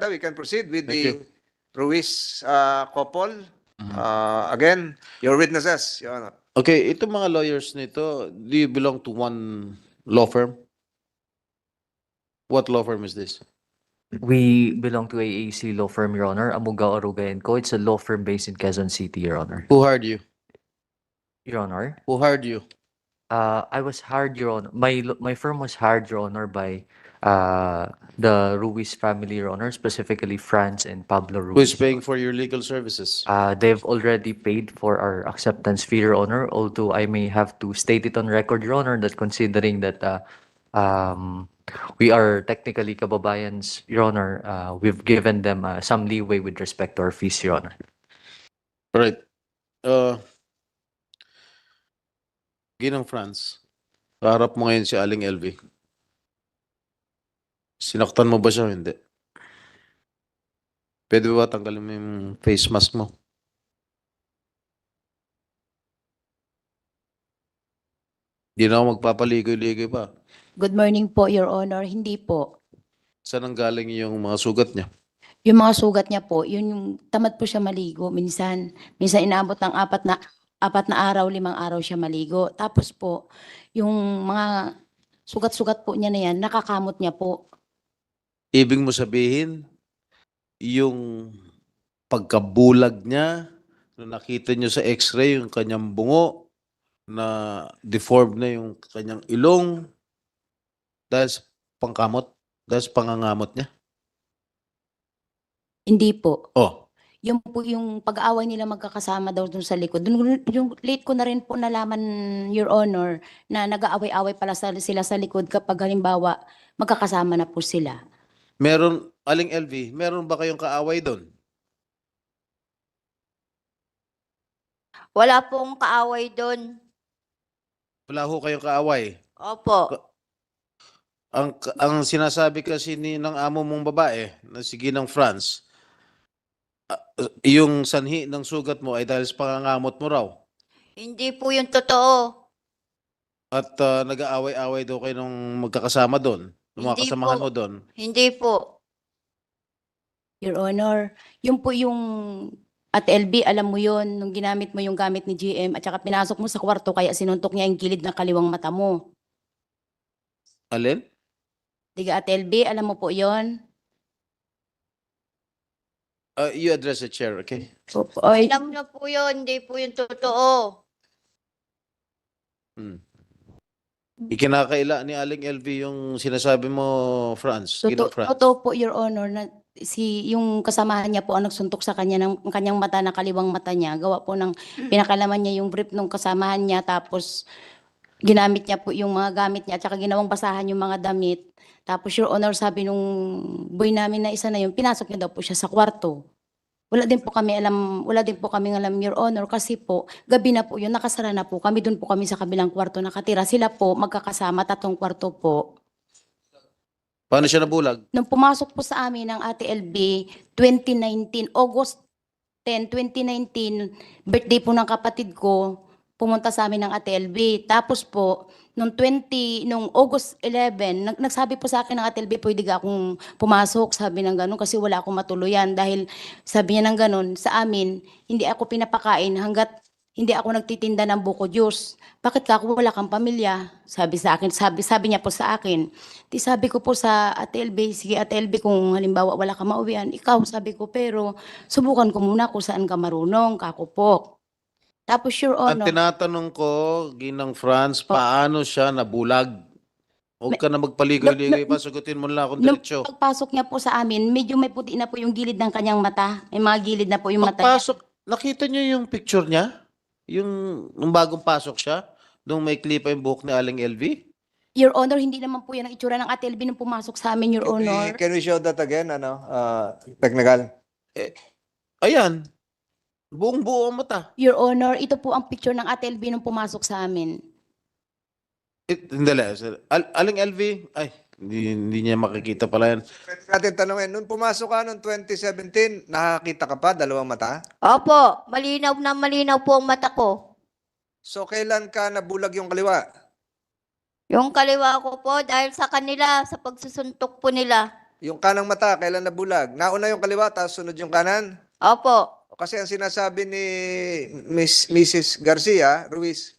Estrada, we can proceed with Thank the Ruiz couple. Again, your witnesses, Your Honor. Okay, itong mga lawyers nito, do you belong to one law firm? What law firm is this? We belong to AAC law firm, Your Honor. Amuga Oruga & Co. It's a law firm based in Quezon City, Your Honor. Who hired you? Your Honor, Who hired you? I was hired, Your Honor. My firm was hired, Your Honor, by the Ruiz family, Your Honor, specifically Franz and Pablo Ruiz. Who is paying for your legal services? They've already paid for our acceptance fee, Your Honor, although I may have to state it on record, Your Honor, that considering that we are technically kababayans, Your Honor, we've given them some leeway with respect to our fees, Your Honor. All right. Ginang Franz, kaharap mo ngayon si Aling LV. Sinaktan mo ba siya o hindi? Pwede ba tanggalin mo yung face mask mo? Hindi na ako magpapaligoy-ligoy pa. Good morning po, Your Honor. Hindi po. Saan ang galing yung mga sugat niya? Yung mga sugat niya po, yun yung tamad po siya maligo. Minsan inaabot ng apat na araw, 5 araw siya maligo. Tapos po, yung mga sugat-sugat po niya na yan, nakakamot niya po. Ibig mo sabihin, yung pagkabulag niya, nung nakita niyo sa x-ray, yung kanyang bungo, na deformed na yung kanyang ilong, dahil sa pangkamot, dahil sa pangangamot niya? Hindi po. Oh, Yung po yung pag-aaway nila magkakasama daw dun sa likod. Yung late ko na rin po nalaman, Your Honor, na nag-aaway-aaway pala sila sa likod kapag halimbawa magkakasama na po sila. meron, Aling LV, meron ba kayong kaaway doon? Wala pong kaaway doon. Wala ho kayong kaaway. Opo. Ang sinasabi kasi ng amo mong babae, na si Ginang Franz, yung sanhi ng sugat mo ay dahil sa pangangamot mo raw. Hindi po yung totoo. At nag-aaway-aaway daw kayo nung magkakasama doon. Nung mga Hindi kasamahan po. mo doon. Hindi po. Your Honor, yun po yung at LB, alam mo yun, nung ginamit mo yung gamit ni GM at saka pinasok mo sa kwarto kaya sinuntok niya yung gilid ng kaliwang mata mo. Alin? Diga at LB, alam mo po yun? You address the chair, okay? Oy, Alam na po yun. Hindi po yung totoo. Ikinakaila ni Aling LV yung sinasabi mo, Franz. Ginang Franz. totoo po, Your Honor, na yung kasamahan niya po ang nagsuntok sa kanya ng kanyang mata na kaliwang mata niya. Gawa po ng pinakalaman niya yung brief ng kasamahan niya tapos ginamit niya po yung mga gamit niya at saka ginawang basahan yung mga damit. Tapos Your Honor, sabi nung boy namin na isa na yun, pinasok niya daw po siya sa kwarto. Wala din po kami alam, Your Honor, kasi po, gabi na po yun, nakasara na po kami, doon po kami sa kabilang kwarto nakatira. Sila po, magkakasama, 3 kwarto po. Paano siya nabulag? Nung pumasok po sa amin ng Ate LB, 2019, August 10, 2019, birthday po ng kapatid ko, pumunta sa amin ng Ate LB. Tapos po, nung August 11, nagsabi po sa akin ng Ate LB, pwede ka akong pumasok, sabi ng ganun, kasi wala akong matuluyan. Dahil sabi niya ng ganun, sa amin, hindi ako pinapakain hanggat hindi ako nagtitinda ng buko juice. Bakit ka ako wala kang pamilya? Sabi sa akin, sabi niya po sa akin. Di sabi ko po sa Ate LB, sige Ate LB, kung halimbawa wala ka mauwian, ikaw, sabi ko, pero subukan ko muna kung saan ka marunong, kako po. Tapos Your Ang Honor, tinatanong ko, Ginang Franz, paano siya nabulag? Huwag ka na magpaligoy-ligoy pa, sagutin mo lang akong nung diretsyo. pagpasok niya po sa amin, medyo may puti na po yung gilid ng kanyang mata. May mga gilid na po yung mata niya. Pagpasok, nakita niyo yung picture niya? Yung nung bagong pasok siya? Nung may clip yung buhok ni Aling LV? Your Honor, hindi naman po yan ang itsura ng Ate LB nung pumasok sa amin, Your Honor. Can we show that again, technical? Ayan. Buong-buo ang mata. Your Honor, ito po ang picture ng Ate LB nung pumasok sa amin. Hindi. Aling LV, ay, hindi niya makikita pala yan. Pwede natin tanongin, nung pumasok ka noong 2017, nakakita ka pa, 2 mata? Opo. Malinaw na malinaw po ang mata ko. So, kailan ka nabulag yung kaliwa? Yung kaliwa ko po dahil sa kanila, sa pagsusuntok po nila. Yung kanang mata, kailan nabulag? Nauna yung kaliwa, tapos sunod yung kanan? Opo. Kasi ang sinasabi ni Mrs. Garcia Ruiz,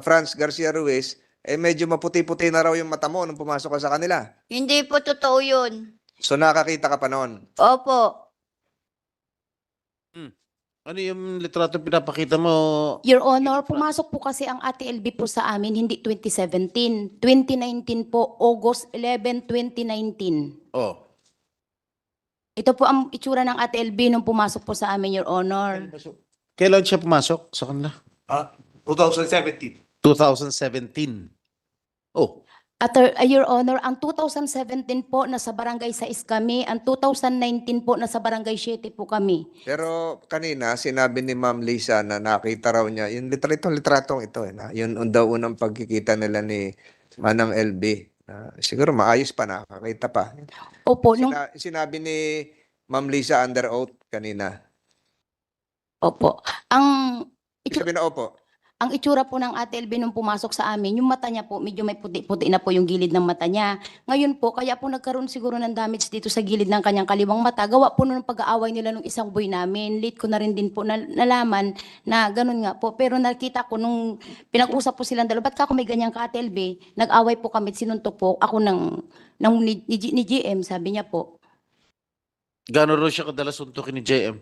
Franz Garcia Ruiz, eh medyo maputi-puti na raw yung mata mo nung pumasok ka sa kanila. Hindi po totoo yun. So nakakita ka pa noon. Opo. Ano yung litrato pinapakita mo? Your Honor, pumasok po kasi ang Ate LB po sa amin, hindi 2017. 2019 po, August 11, 2019. Oh. Ito po ang itsura ng Ate LB nung pumasok po sa amin, Your Honor. Kailan siya pumasok sa kanila? 2017. 2017. Oh. Your Honor, ang 2017 po nasa Barangay 6 kami, ang 2019 po nasa Barangay 7 po kami. Pero kanina, sinabi ni Ma'am Lisa na nakita raw niya, yung litratong ito, na yun daw unang pagkikita nila ni Manang LB. Siguro maayos pa, nakakita pa. Opo, nung, Sinabi ni Ma'am Lisa under oath kanina. opo. Ang Ibig sabihin na opo. Ang itsura po ng Ate LB nung pumasok sa amin, yung mata niya po, medyo may puti-puti na po yung gilid ng mata niya. Ngayon po, kaya po nagkaroon siguro ng damage dito sa gilid ng kanyang kaliwang mata. Gawa po nung pag-aaway nila nung isang boy namin. Late ko na rin din po nalaman na ganun nga po. Pero nakita ko nung pinag-usap po silang dalawa, ba't ka ako may ganyang ka, Ate LB? Nag-away po kami, sinuntok po ako ni GM, sabi niya po. Gano'n raw siya kadalas suntukin ni JM?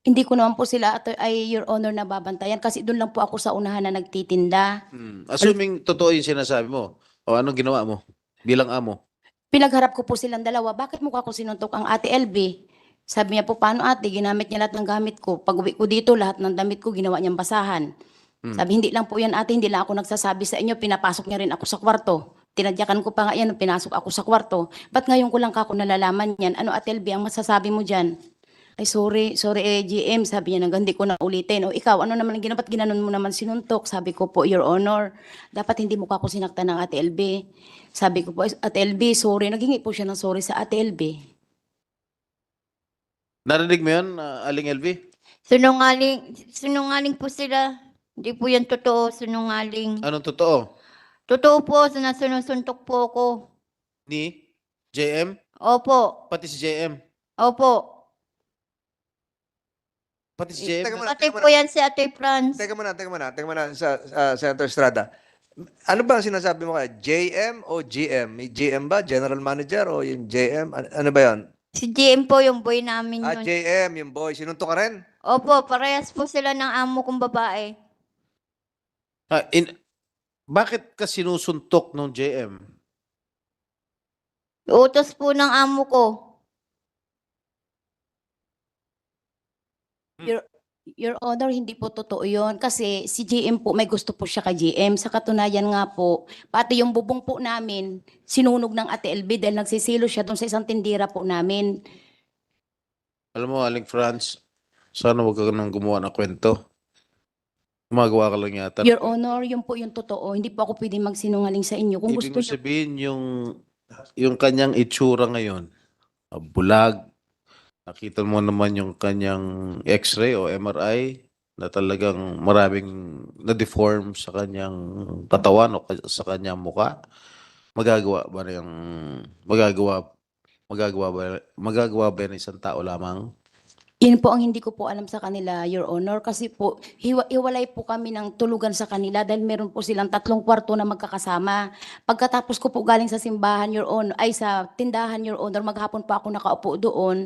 Hindi ko naman po sila, Your Honor, nababantayan kasi doon lang po ako sa unahan na nagtitinda. Assuming totoo yung sinasabi mo, o anong ginawa mo bilang amo? Pinagharap ko po silang dalawa, bakit mukha ko sinuntok ang Ate LB? Sabi niya po, paano ate, ginamit niya lahat ng gamit ko. Pag uwi ko dito, lahat ng damit ko, ginawa niyang basahan. Sabi, hindi lang po yan ate, hindi lang ako nagsasabi sa inyo, pinapasok niya rin ako sa kwarto. Tinadyakan ko pa nga yan, pinasok ako sa kwarto. Ba't ngayon ko lang kako nalalaman yan? Ano Ate LB, ang masasabi mo dyan? Ay, sorry, GM, sabi niya, hindi ko na ulitin. O ikaw, ano naman ang ginawa? Ba't ginanon mo naman sinuntok? Sabi ko po, Your Honor, dapat hindi mo ako sinaktan ng Ate LB. Sabi ko po, Ate LB, sorry. Naghingi po siya ng sorry sa Ate LB. Narinig mo yun, Aling LV? Sinungaling po sila. Hindi po yan totoo, sinungaling. Anong totoo? Totoo po, sinusuntok po ako. Ni JM? Opo. Pati si JM? Opo. Pati si JM? Teka muna, Pati po yan si Ate Franz. Teka muna, sa Senator Estrada. Ano ba ang sinasabi mo kaya? JM o GM? May GM ba? General Manager o yung JM? Ano ba yan? Si GM po yung boy namin yun. JM, yung boy. Sinuntok ka rin? Opo, parehas po sila ng amo kong babae. Bakit ka sinusuntok ng JM? Utos po ng amo ko. Your Honor, hindi po totoo yun. Kasi si GM po, may gusto po siya kay GM. Sa katunayan nga po, pati yung bubong po namin, sinunog ng Ate LB dahil nagsisilo siya doon sa isang tindira po namin. Alam mo, Aling Franz, sana wag ka nang gumawa ng kwento. Gumagawa ka lang yata. Your Honor, yun po yung totoo. Hindi po ako pwedeng magsinungaling sa inyo. Kung Ibig gusto mo niyo, sabihin yung kanyang itsura ngayon, bulag, nakita mo naman yung kanyang x-ray o MRI na talagang maraming na-deform sa kanyang katawan o sa kanyang muka. Magagawa ba ng isang tao lamang? yun po ang hindi ko po alam sa kanila, Your Honor. Kasi po, hiwalay po kami ng tulugan sa kanila dahil meron po silang 3 kwarto na magkakasama. Pagkatapos ko po galing sa simbahan, Your Honor, ay sa tindahan, Your Honor, maghapon po ako nakaupo doon.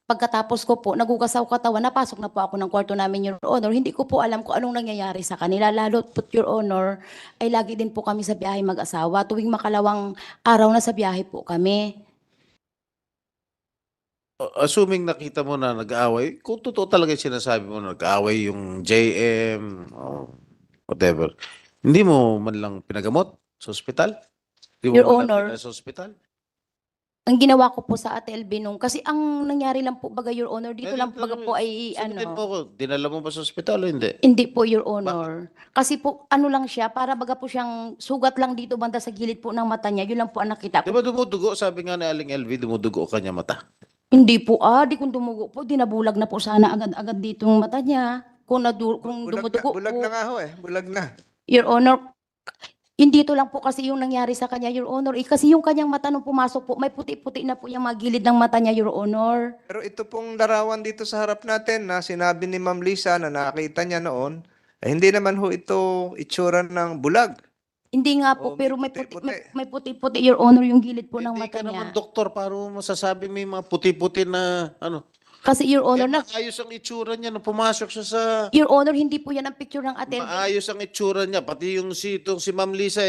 Pagkatapos ko po, nagugasaw katawan, napasok na po ako ng kwarto namin, Your Honor. Hindi ko po alam kung anong nangyayari sa kanila. Lalo po, Your Honor, ay lagi din po kami sa biyahe mag-asawa. Tuwing makalawang araw na sa biyahe po kami. Assuming nakita mo na nag-aaway, kung totoo talaga yung sinasabi mo na nag-aaway yung JM, whatever, hindi mo man lang pinagamot sa ospital? Hindi mo Your man lang Honor. pinala sa ospital? Ang ginawa ko po sa Ate LB nung, kasi ang nangyari lang po baga, Your Honor, dito Eh, lang baga po ay Sagutin mo ano. ako, dinala mo ba sa ospital o hindi? Hindi po, Your Honor. Kasi po, ano lang siya, para baga po siyang sugat lang dito banda sa gilid po ng mata niya. Yun lang po ang nakita Di ko. ba dumudugo? Sabi nga ni Aling LV, dumudugo kanya mata. Hindi po, di kung dumugo po, dinabulag na po sana agad-agad dito ng mata niya. Kung dumudugo Bulag po. na nga ho eh. Bulag na. Your Honor, Yung dito lang po kasi yung nangyari sa kanya, Your Honor. Kasi yung kanyang mata nung pumasok po, may puti-puti na po yung mga gilid ng mata niya, Your Honor. Pero ito pong larawan dito sa harap natin na sinabi ni Ma'am Lisa na nakita niya noon, hindi naman ho ito itsura ng bulag. Hindi nga po, Oh, may pero may puti-puti. may puti-puti, Your Honor, yung gilid po ng Hindi mata ka naman niya. doktor, paano mo masasabi may mga puti-puti na ano? Kasi, Your Honor, Maayos ang itsura niya nung pumasok siya sa... Your Honor, hindi po yan ang picture ng Ate LB. Maayos ang itsura niya. Pati yung si Ma'am Lisa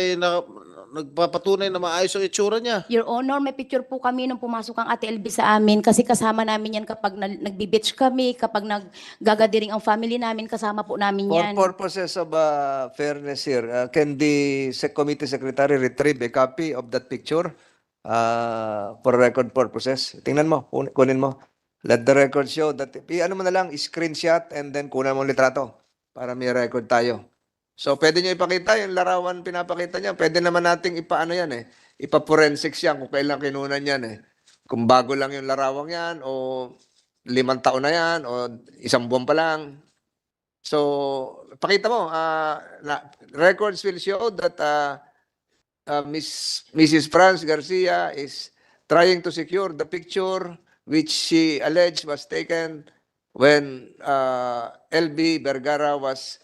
nagpapatunay na maayos ang itsura niya. Your Honor, may picture po kami nung pumasok ang Ate LB sa amin kasi kasama namin yan kapag nagbi-beach kami, kapag naggagathering ang family namin, kasama po namin For yan. purposes of fairness here, can the committee secretary retrieve a copy of that picture for record purposes? Tingnan mo, kunin mo. Let the record show that, ano mo na lang, screenshot and then kunan mo ang litrato para may record tayo. So, pwede nyo ipakita yung larawan pinapakita niya. Pwede naman nating ipaano yan eh. Ipa-forensics yan kung kailan kinunan yan eh. Kung bago lang yung larawang yan o 5 taon na yan o 1 buwan pa lang. So, pakita mo, records will show that Mrs. Franz Garcia is trying to secure the picture which she alleged was taken when LB Vergara was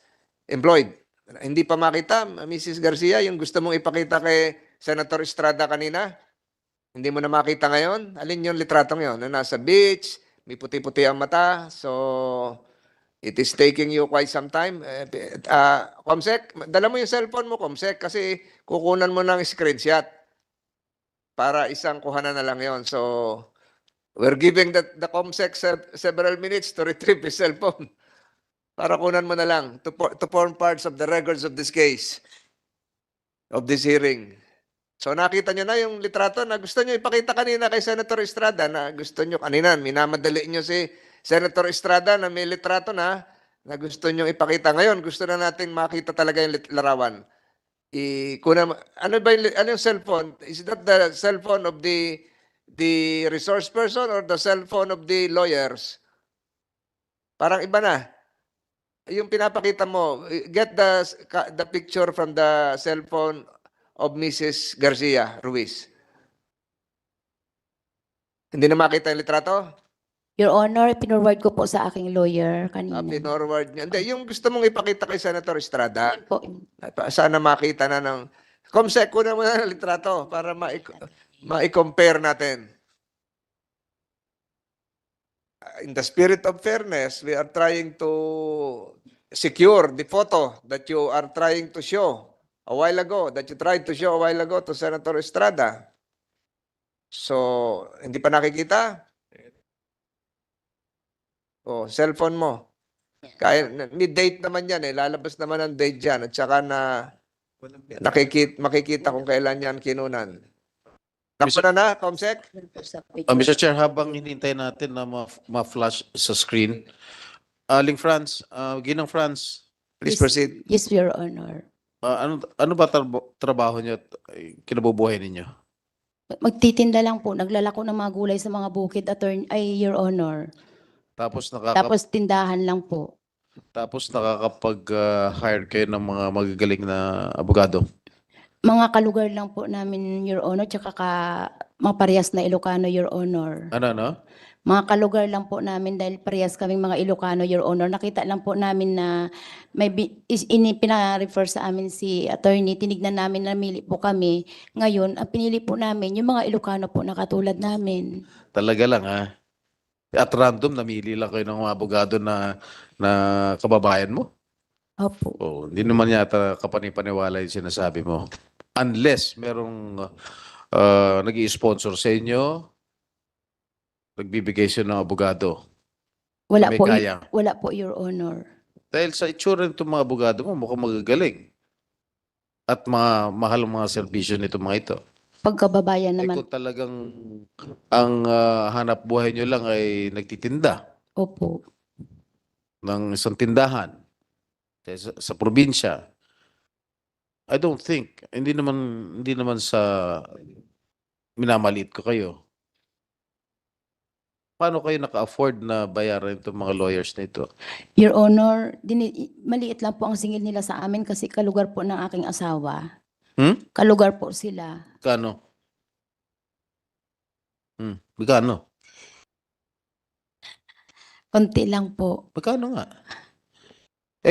employed. Hindi pa makita, Mrs. Garcia, yung gusto mong ipakita kay Senator Estrada kanina, hindi mo na makita ngayon? Alin yung litratong yon? Na nasa beach, may puti-puti ang mata, so it is taking you quite some time. Comsec, dala mo yung cellphone mo, Comsec, kasi kukunan mo ng screenshot para isang kuhanan na lang yon. So, we're giving the Comsec several minutes to retrieve his cellphone para kunan mo na lang to form parts of the records of this case, of this hearing. So nakita nyo na yung litrato na gusto nyo ipakita kanina kay Senator Estrada na gusto nyo kanina, minamadali nyo si Senator Estrada na may litrato na gusto nyo ipakita. Ngayon, gusto na natin makita talaga yung larawan. Ano ba yung cellphone? Is that the cellphone of the resource person or the cellphone of the lawyers? Parang iba na. Yung pinapakita mo, get the picture from the cellphone of Mrs. Garcia Ruiz. Hindi na makita yung litrato? Your Honor, pinorward ko po sa aking lawyer kanina. Pinorward niya. Hindi, yung gusto mong ipakita kay Senator Estrada, Yun po. sana makita na ng... Comsec, kunan mo na ng litrato para ma-compare natin. In the spirit of fairness, we are trying to secure the photo that you are trying to show a while ago, that you tried to show a while ago to Senator Estrada. So, hindi pa nakikita? Oh, cellphone mo. Kaya, may date naman yan eh. Lalabas naman ang date dyan. At saka na makikita kung kailan yan kinunan. Tapos na, Comsec? Mr. Chair, habang hinintay natin na ma-flash sa screen, Aling Franz, Ginang Franz, Please proceed. Yes, Your Honor. ano ba trabaho niyo at kinabubuhay ninyo? Magtitinda lang po. Naglalako ng mga gulay sa mga bukid, Your Honor. Tapos Tapos tindahan lang po. nakakapag-hire kayo ng mga magagaling na abogado. Mga kalugar lang po namin, Your Honor, tsaka mga parehas na Ilocano, Your Honor. Ano? Mga kalugar lang po namin dahil parehas kaming mga Ilocano, Your Honor. Nakita lang po namin na may pina-refer sa amin si attorney. Tinignan namin, namili po kami. Ngayon, ang pinili po namin, yung mga Ilocano po na katulad namin. Talaga lang ha? At random, namili lang kayo ng mga abogado na kababayan mo? Opo. Oh, hindi naman yata kapanipaniwala yung sinasabi mo. Unless merong nag-i-sponsor sa inyo, nagbibigay siya ng abogado. Wala May po, kaya. wala po, Your Honor. Dahil sa itsura nitong mga abogado mo, mukhang magagaling. At mahal ang mga serbisyo nito mga ito. Pagkababayan naman. Kung talagang ang hanap buhay nyo lang ay nagtitinda Opo. ng isang tindahan sa probinsya, I don't think, hindi naman sa minamaliit ko kayo. Paano kayo naka-afford na bayaran itong mga lawyers na ito? Your Honor, maliit lang po ang singil nila sa amin kasi kalugar po ng aking asawa. Kalugar po sila. Kano? Magkano? Konti lang po. Magkano nga?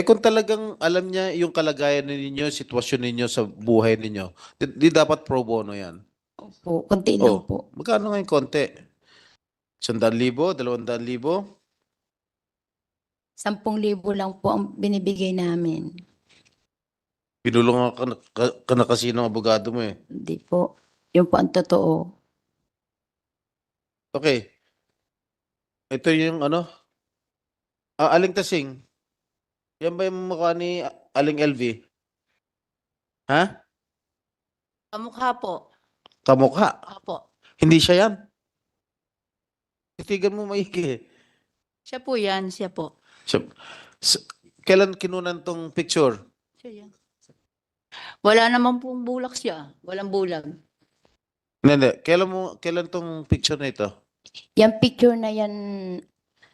Kung talagang alam niya yung kalagayan ninyo, sitwasyon ninyo sa buhay ninyo, di dapat pro bono yan. Po, konti lang po. Magkano nga yung konti? 100,000, 200,000? 10,000 lang po ang binibigay namin. Pinulungan ka na kasi ng abogado mo eh. Hindi po. Yun po ang totoo. Okay. Ito yung ano? Aling Tasing. Yan ba yung mukha ni Aling LV? Ha? Kamukha po. Kamukha. Apo. Hindi siya yan. Titigan mo maigi. Siya po yan, siya po. So, kailan kinunan tong picture? Siya yan. Wala naman pong bulak siya. Walang bulag. Hindi. Kailan tong picture na ito? Yung picture na yan,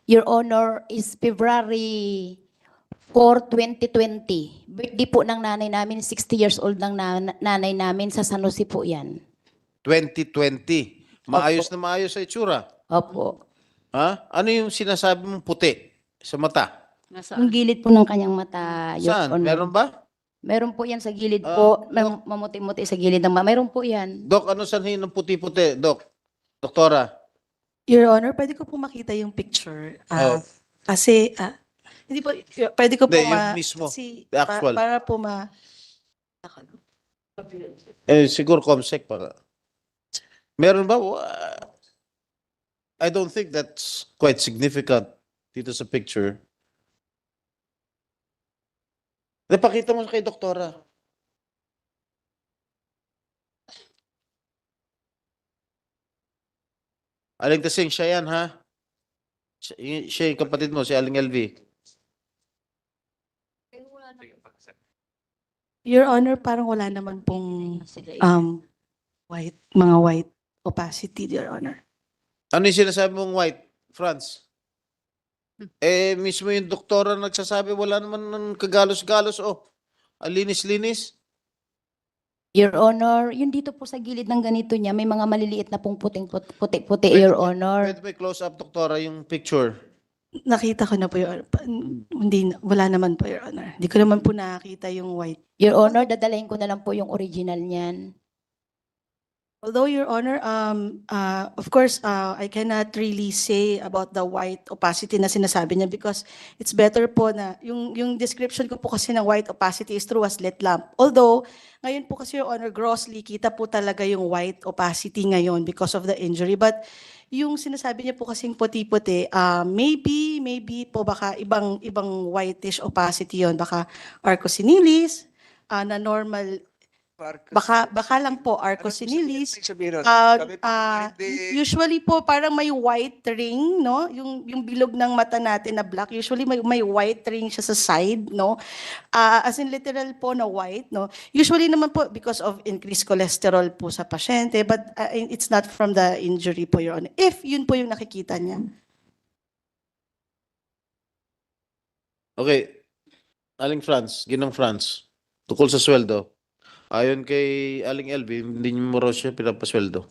Your Honor, is February 4, 2020. Birthday po ng nanay namin, 60 years old ng nanay namin sa San Jose po yan. 2020. Maayos na maayos sa itsura. Opo. Ha? Ano yung sinasabi mong puti sa mata? Nasa, Yung gilid po ng kanyang mata, Your Saan? Honor. Meron ba? Meron po yan sa gilid Ah, po. Mamuti-muti sa gilid ng Meron po yan. Dok, ano sanhin ng puti-puti? Dok, doktora. Your Honor, pwede ko po makita yung picture. Oh. Kasi, hindi po, pwede ko po Hindi, yung mismo, kasi, the actual. para po Siguro Comsec para. Meron ba? I don't think that's quite significant dito sa picture. Napakita mo kay doktora. Aling Tasing, siya yan, ha? Siya yung kapatid mo, si Aling LV. Your Honor, parang wala naman pong mga white opacity, Your Honor. Ano yung sinasabi mong white, Franz? Mismo yung doktora nagsasabi, wala naman ng kagalos-galos. Ang linis-linis. Your Honor, yun dito po sa gilid ng ganito niya, may mga maliliit na pong puti-puti, Your Honor. Pwede may close up, doktora, yung picture. Nakita ko na po, Your Honor. Wala naman po, Your Honor. Hindi ko naman po nakakita yung white. Your Honor, dadalahin ko na lang po yung original niyan. Although, Your Honor, of course, I cannot really say about the white opacity na sinasabi niya because it's better po na yung description ko po kasi ng white opacity is through a slit lamp. Although, ngayon po kasi, Your Honor, grossly, kita po talaga yung white opacity ngayon because of the injury. But yung sinasabi niya po kasing puti-puti, maybe po baka ibang whitish opacity yon, baka arcosinilis, na normal. Baka lang po arcosinilis. Usually po parang may white ring, no? Yung bilog ng mata natin na black, usually may white ring siya sa side, no? As in literal po na white, no? Usually naman po because of increased cholesterol po sa pasyente, but it's not from the injury po, Your Honor. If yun po yung nakikita niya. Okay. Aling Franz, Ginang Franz, tukol sa sweldo. Ayon kay Aling LV, hindi niyo mo raw siya pinapasweldo.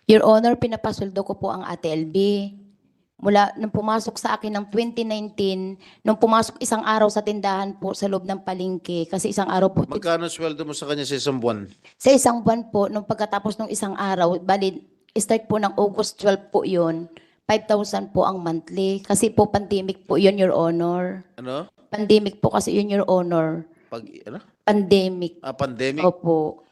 Your Honor, pinapasweldo ko po ang Ate LB. Mula nung pumasok sa akin ng 2019, nung pumasok isang araw sa tindahan po sa loob ng palengke, kasi isang araw po, Magkano sweldo mo sa kanya sa isang buwan? sa isang buwan po, nung pagkatapos ng isang araw, bali, start po ng August 12 po yun, 5,000 po ang monthly. Kasi po pandemic po yun, Your Honor. Ano? Pandemic po kasi yun, Your Honor. Ano? Pandemic. Pandemic? Opo.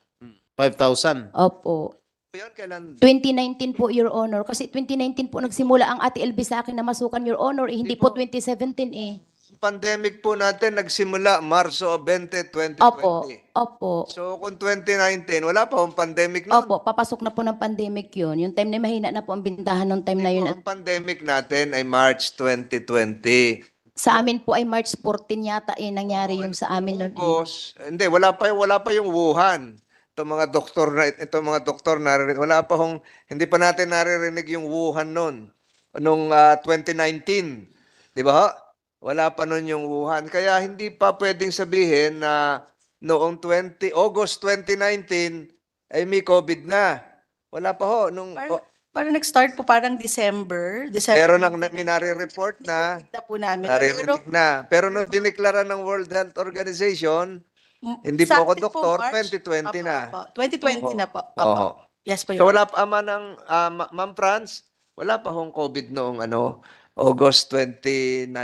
5,000. Opo. Yan, kailan? 2019 po, Your Honor. Kasi 2019 po nagsimula ang Ate LB sa akin na masukan, Your Honor. Hindi po 2017 eh. Pandemic po natin nagsimula Marso 20, 2020. Opo. Opo. So kung 2019, wala pa akong pandemic noon. Opo, papasok na po ng pandemic yun. Yung time na mahina na po ang bintahan ng time na yun. Ang pandemic natin ay March 2020. Sa amin po ay March 14 yata nangyari yung sa amin nun. Tapos, hindi, wala pa yung Wuhan. Itong mga doktor naririnig, hindi pa natin naririnig yung Wuhan noon. Nung 2019. Di ba? Wala pa noon yung Wuhan. Kaya hindi pa pwedeng sabihin na noong August 2019 ay may COVID na. Wala pa ho. Parang nag-start po parang December. Pero nang minare-report na, na po namin. Pero naririnig na. Pero nung dineklara ng World Health Organization, hindi po sa ako atin doktor, March. 2020 na. Opo. 2020 na po. Opo. Oo. Yes po, So Your wala pa Ma'am Franz, wala pa hong COVID noong August 2019.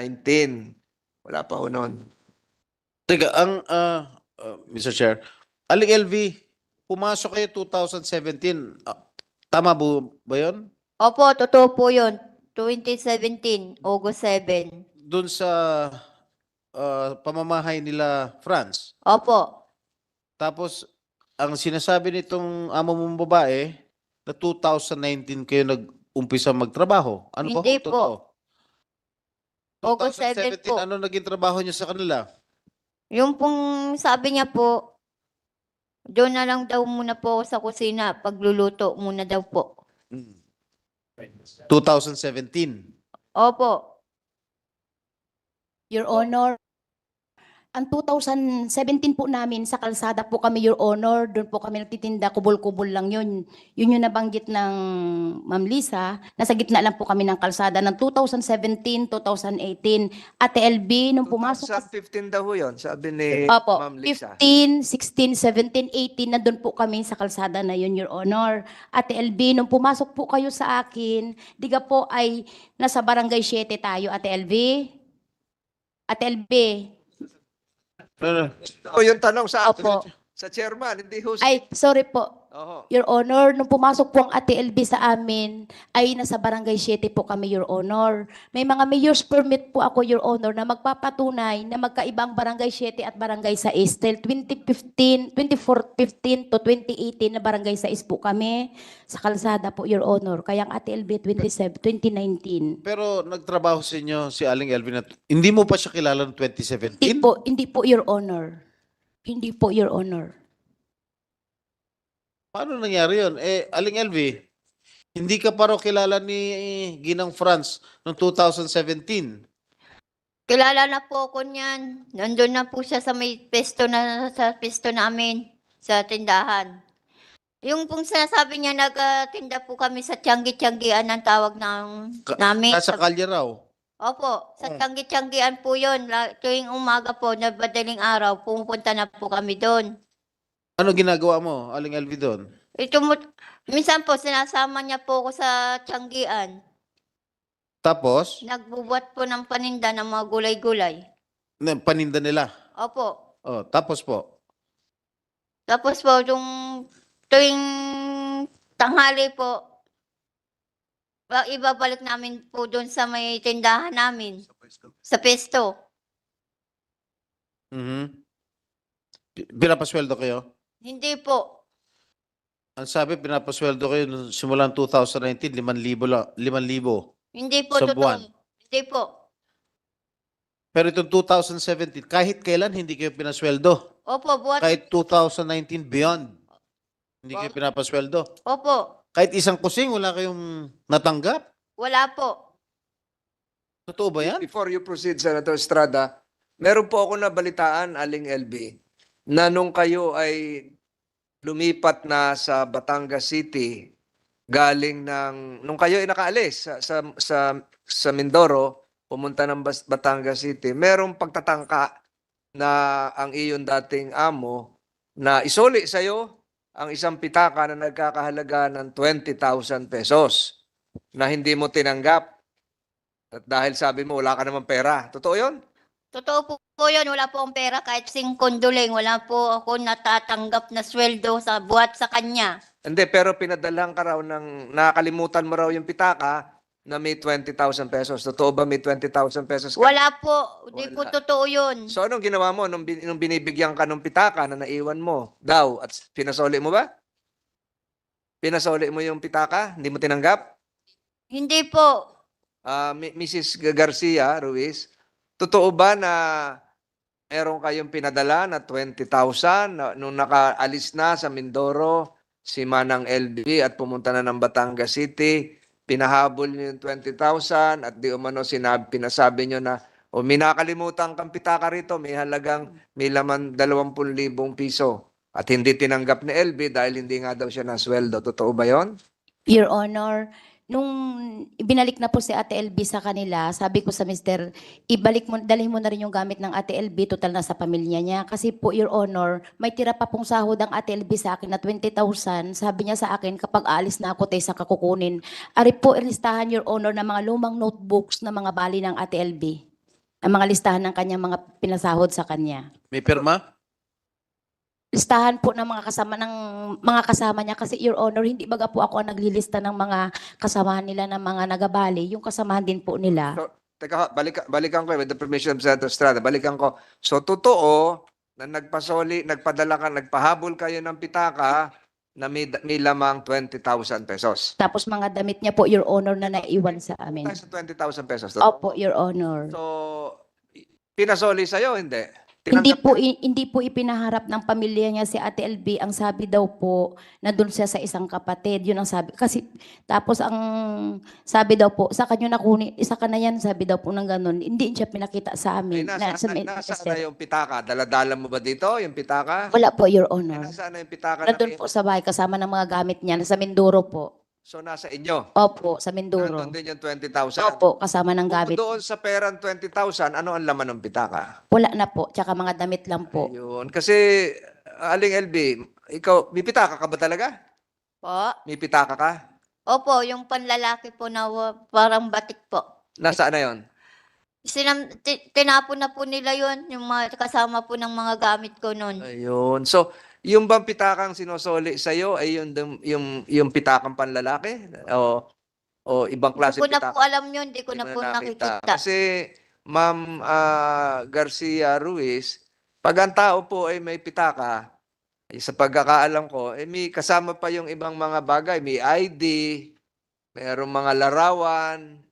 Wala pa ho noon. Teka, Mr. Chair, Aling LV, pumasok kayo 2017. Tama ba yun? Opo, totoo po yun. 2017, August 7. Doon sa pamamahay nila France. Opo. Tapos, ang sinasabi nitong amo mong babae, na 2019 kayo nag-umpisa magtrabaho. Ano ba? Hindi Totoo? po. August 7 2017, po. ano naging trabaho niya sa kanila? Yung pong sabi niya po, doon na lang daw muna po ako sa kusina, pagluluto muna daw po. 2017. Opo. Your Honor, ang 2017 po namin sa kalsada po kami, Your Honor, doon po kami nagtitinda, kubol-kubol lang yun. Yun yung nabanggit ng Ma'am Lisa, nasa gitna lang po kami ng kalsada ng 2017, 2018. Ate LB, nung pumasok Sa 15 daw ho yun, sabi ni Opo, Ma'am Lisa. 15, 16, 17, 18, nandun po kami sa kalsada na yun, Your Honor. Ate LB, nung pumasok po kayo sa akin, diga po ay nasa barangay 7 tayo, Ate LB. Ate LB, O yung tanong sa Opo. sa chairman, hindi ho. ay, sorry po. Oho. Your Honor, nung pumasok po ang Ate LB sa amin, ay nasa barangay 7 po kami, Your Honor. May mga mayor's permit po ako, Your Honor, na magpapatunay na magkaibang barangay 7 at barangay 6. Till 2015 to 2018 na barangay 6 po kami sa kalsada po, Your Honor. Kaya ang Ate LB 2019. Pero nagtrabaho sa inyo si Aling LV na hindi mo pa siya kilala noong 2017? Hindi po, Your Honor. Hindi po, Your Honor. Paano nangyari yun? Aling LV, hindi ka pa raw kilala ni Ginang France noong 2017. Kilala na po ako niyan. Nandun na po siya sa may sa pesto namin, sa tindahan. Yung pong sinasabi niya, nagtinda po kami sa Tianggi-Tianggian ang tawag namin. Nasa kalye raw. Opo, sa Tianggi-Tianggian po yun. Tuwing umaga po, na madaling araw, pumupunta na po kami doon. Ano ginagawa mo, Aling LV doon? Minsan po, sinasama niya po ako sa Tianggian. Tapos, Nagbubuhat po ng paninda ng mga gulay-gulay. paninda nila. Opo. Oh, tapos po. Tapos po, tuwing tanghali po, ibabalik namin po doon sa may tindahan namin, sa pesto. Pinapasweldo kayo? Hindi po. Ang sabi, pinapasweldo kayo simulan 2019, 5,000 lang. 5,000. Hindi po Sa totoo. buwan. Hindi po. Pero itong 2017, kahit kailan hindi kayo pinasweldo. Opo, buhat. Kahit 2019 beyond, hindi kayo pinapasweldo. Opo, Kahit isang kusing, wala kayong natanggap. wala po. Totoo ba yan? Before you proceed, Senator Estrada, meron po ako nabalitaan, Aling LB, na nung kayo ay lumipat na sa Batangas City, nung kayo ay nakaalis sa Mindoro, pumunta ng Batangas City, merong pagtatangka na ang iyon dating amo na isoli sa'yo ang isang pitaka na nagkakahalaga ng 20,000 pesos na hindi mo tinanggap. At dahil sabi mo, wala ka naman pera. Totoo yun? Totoo po yun. Wala po akong pera kahit singkonduling. Wala po ako natatanggap na sweldo sa buhat sa kanya. Hindi, pero pinadalhan ka raw nakakalimutan mo raw yung pitaka na may 20,000 pesos. Totoo ba may 20,000 pesos ka? Wala po. Hindi po Wala. totoo yun. So anong ginawa mo nung binibigyan ka ng pitaka na naiwan mo daw at pinasoli mo ba? Pinasoli mo yung pitaka? Hindi mo tinanggap? Hindi po. Mrs. Garcia Ruiz, totoo ba na meron kayong pinadala na 20,000 nung nakaalis na sa Mindoro si Manang LB at pumunta na ng Batangas City, pinahabol niyo yung 20,000 at di umano pinasabi niyo na O may nakalimutan kang pitaka rito, may laman 20,000 piso. At hindi tinanggap ni LB dahil hindi nga daw siya nasweldo. Totoo ba yon? Your Honor, nung ibinalik na po si Ate LB sa kanila, sabi ko sa Mr., dalhin mo na rin yung gamit ng Ate LB, total na sa pamilya niya. Kasi po, Your Honor, may tira pa pong sahod ang Ate LB sa akin na 20,000. Sabi niya sa akin, kapag aalis na ako, tayo sa kakukunin. Ari po, listahan, Your Honor, ng mga lumang notebooks na mga bali ng Ate LB. Ang mga listahan ng kanyang mga pinasahod sa kanya. May pirma? Listahan po ng mga kasama niya kasi Your Honor, hindi baga po ako ang naglilista ng mga kasamahan nila ng mga nagabali, yung kasamahan din po nila. So, teka, balikan ko with the permission of Senator Estrada. Balikan ko. So, totoo na nagpadala ka, nagpahabol kayo ng pitaka na may lamang 20,000 pesos. Tapos mga damit niya po, Your Honor, na naiwan sa amin. Tayo sa 20,000 pesos. Totoo? Opo, Your Honor. So, pinasoli sa'yo, hindi? Hindi po ipinaharap ng pamilya niya si Ate LB. Ang sabi daw po, na doon siya sa isang kapatid. Yun ang sabi. Kasi, tapos ang sabi daw po, sa kanya nakunin, isa ka na yan, sabi daw po ng ganun. Hindi siya pinakita sa amin. Nasaan na yung pitaka? Daladala mo ba dito, yung pitaka? Wala po, Your Honor. Nasaan na yung pitaka? Nandun po sa bahay, kasama ng mga gamit niya. Nasa Mindoro po. So, nasa inyo? Opo, sa Mindoro. Nandun din yung 20,000? Opo, kasama ng Kung gamit. doon sa perang 20,000, ano ang laman ng pitaka? Wala na po, tsaka mga damit lang po. Ayun. Kasi, Aling LB, ikaw, may pitaka ka ba talaga? Po. May pitaka ka? Opo, yung panlalaki po na parang batik po. Nasaan na yon? Tinapon na po nila yun, yung mga kasama po ng mga gamit ko noon. Ayun. So, yung bang pitakang sinosoli sa'yo ay yung pitakang panlalaki? O ibang klase Hindi ko na po pitaka? alam yun, hindi ko na Hindi po mo nakikita. Kasi, Ma'am Garcia Ruiz, pag ang tao po ay may pitaka, sa pagkakaalam ko, may kasama pa yung ibang mga bagay. May ID, mayroong mga larawan,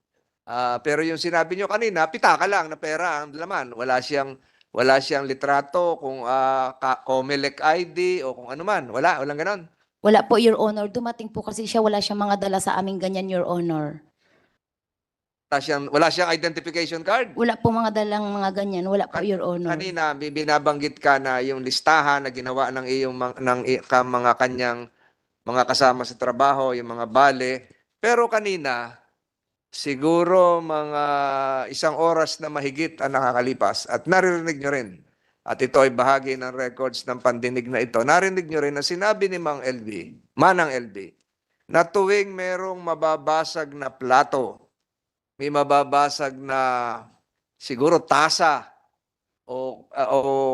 pero yung sinabi nyo kanina, pitaka lang na pera ang laman. Wala siyang litrato, kung Comelec ID o kung ano man. Walang ganon. Wala po, Your Honor. Dumating po kasi siya, wala siyang mga dala sa aming ganyan, Your Honor. Wala siyang identification card. Wala po mga dalang mga ganyan. Wala po, Your Honor. Kanina, binabanggit ka na yung listahan na ginawa ng mga kanyang mga kasama sa trabaho, yung mga bale. Pero kanina, siguro mga 1 oras na mahigit ang nakakalipas at naririnig nyo rin. At ito ay bahagi ng records ng pandinig na ito. Narinig nyo rin na sinabi ni Manang LB, na tuwing merong mababasag na plato, may mababasag na siguro tasa o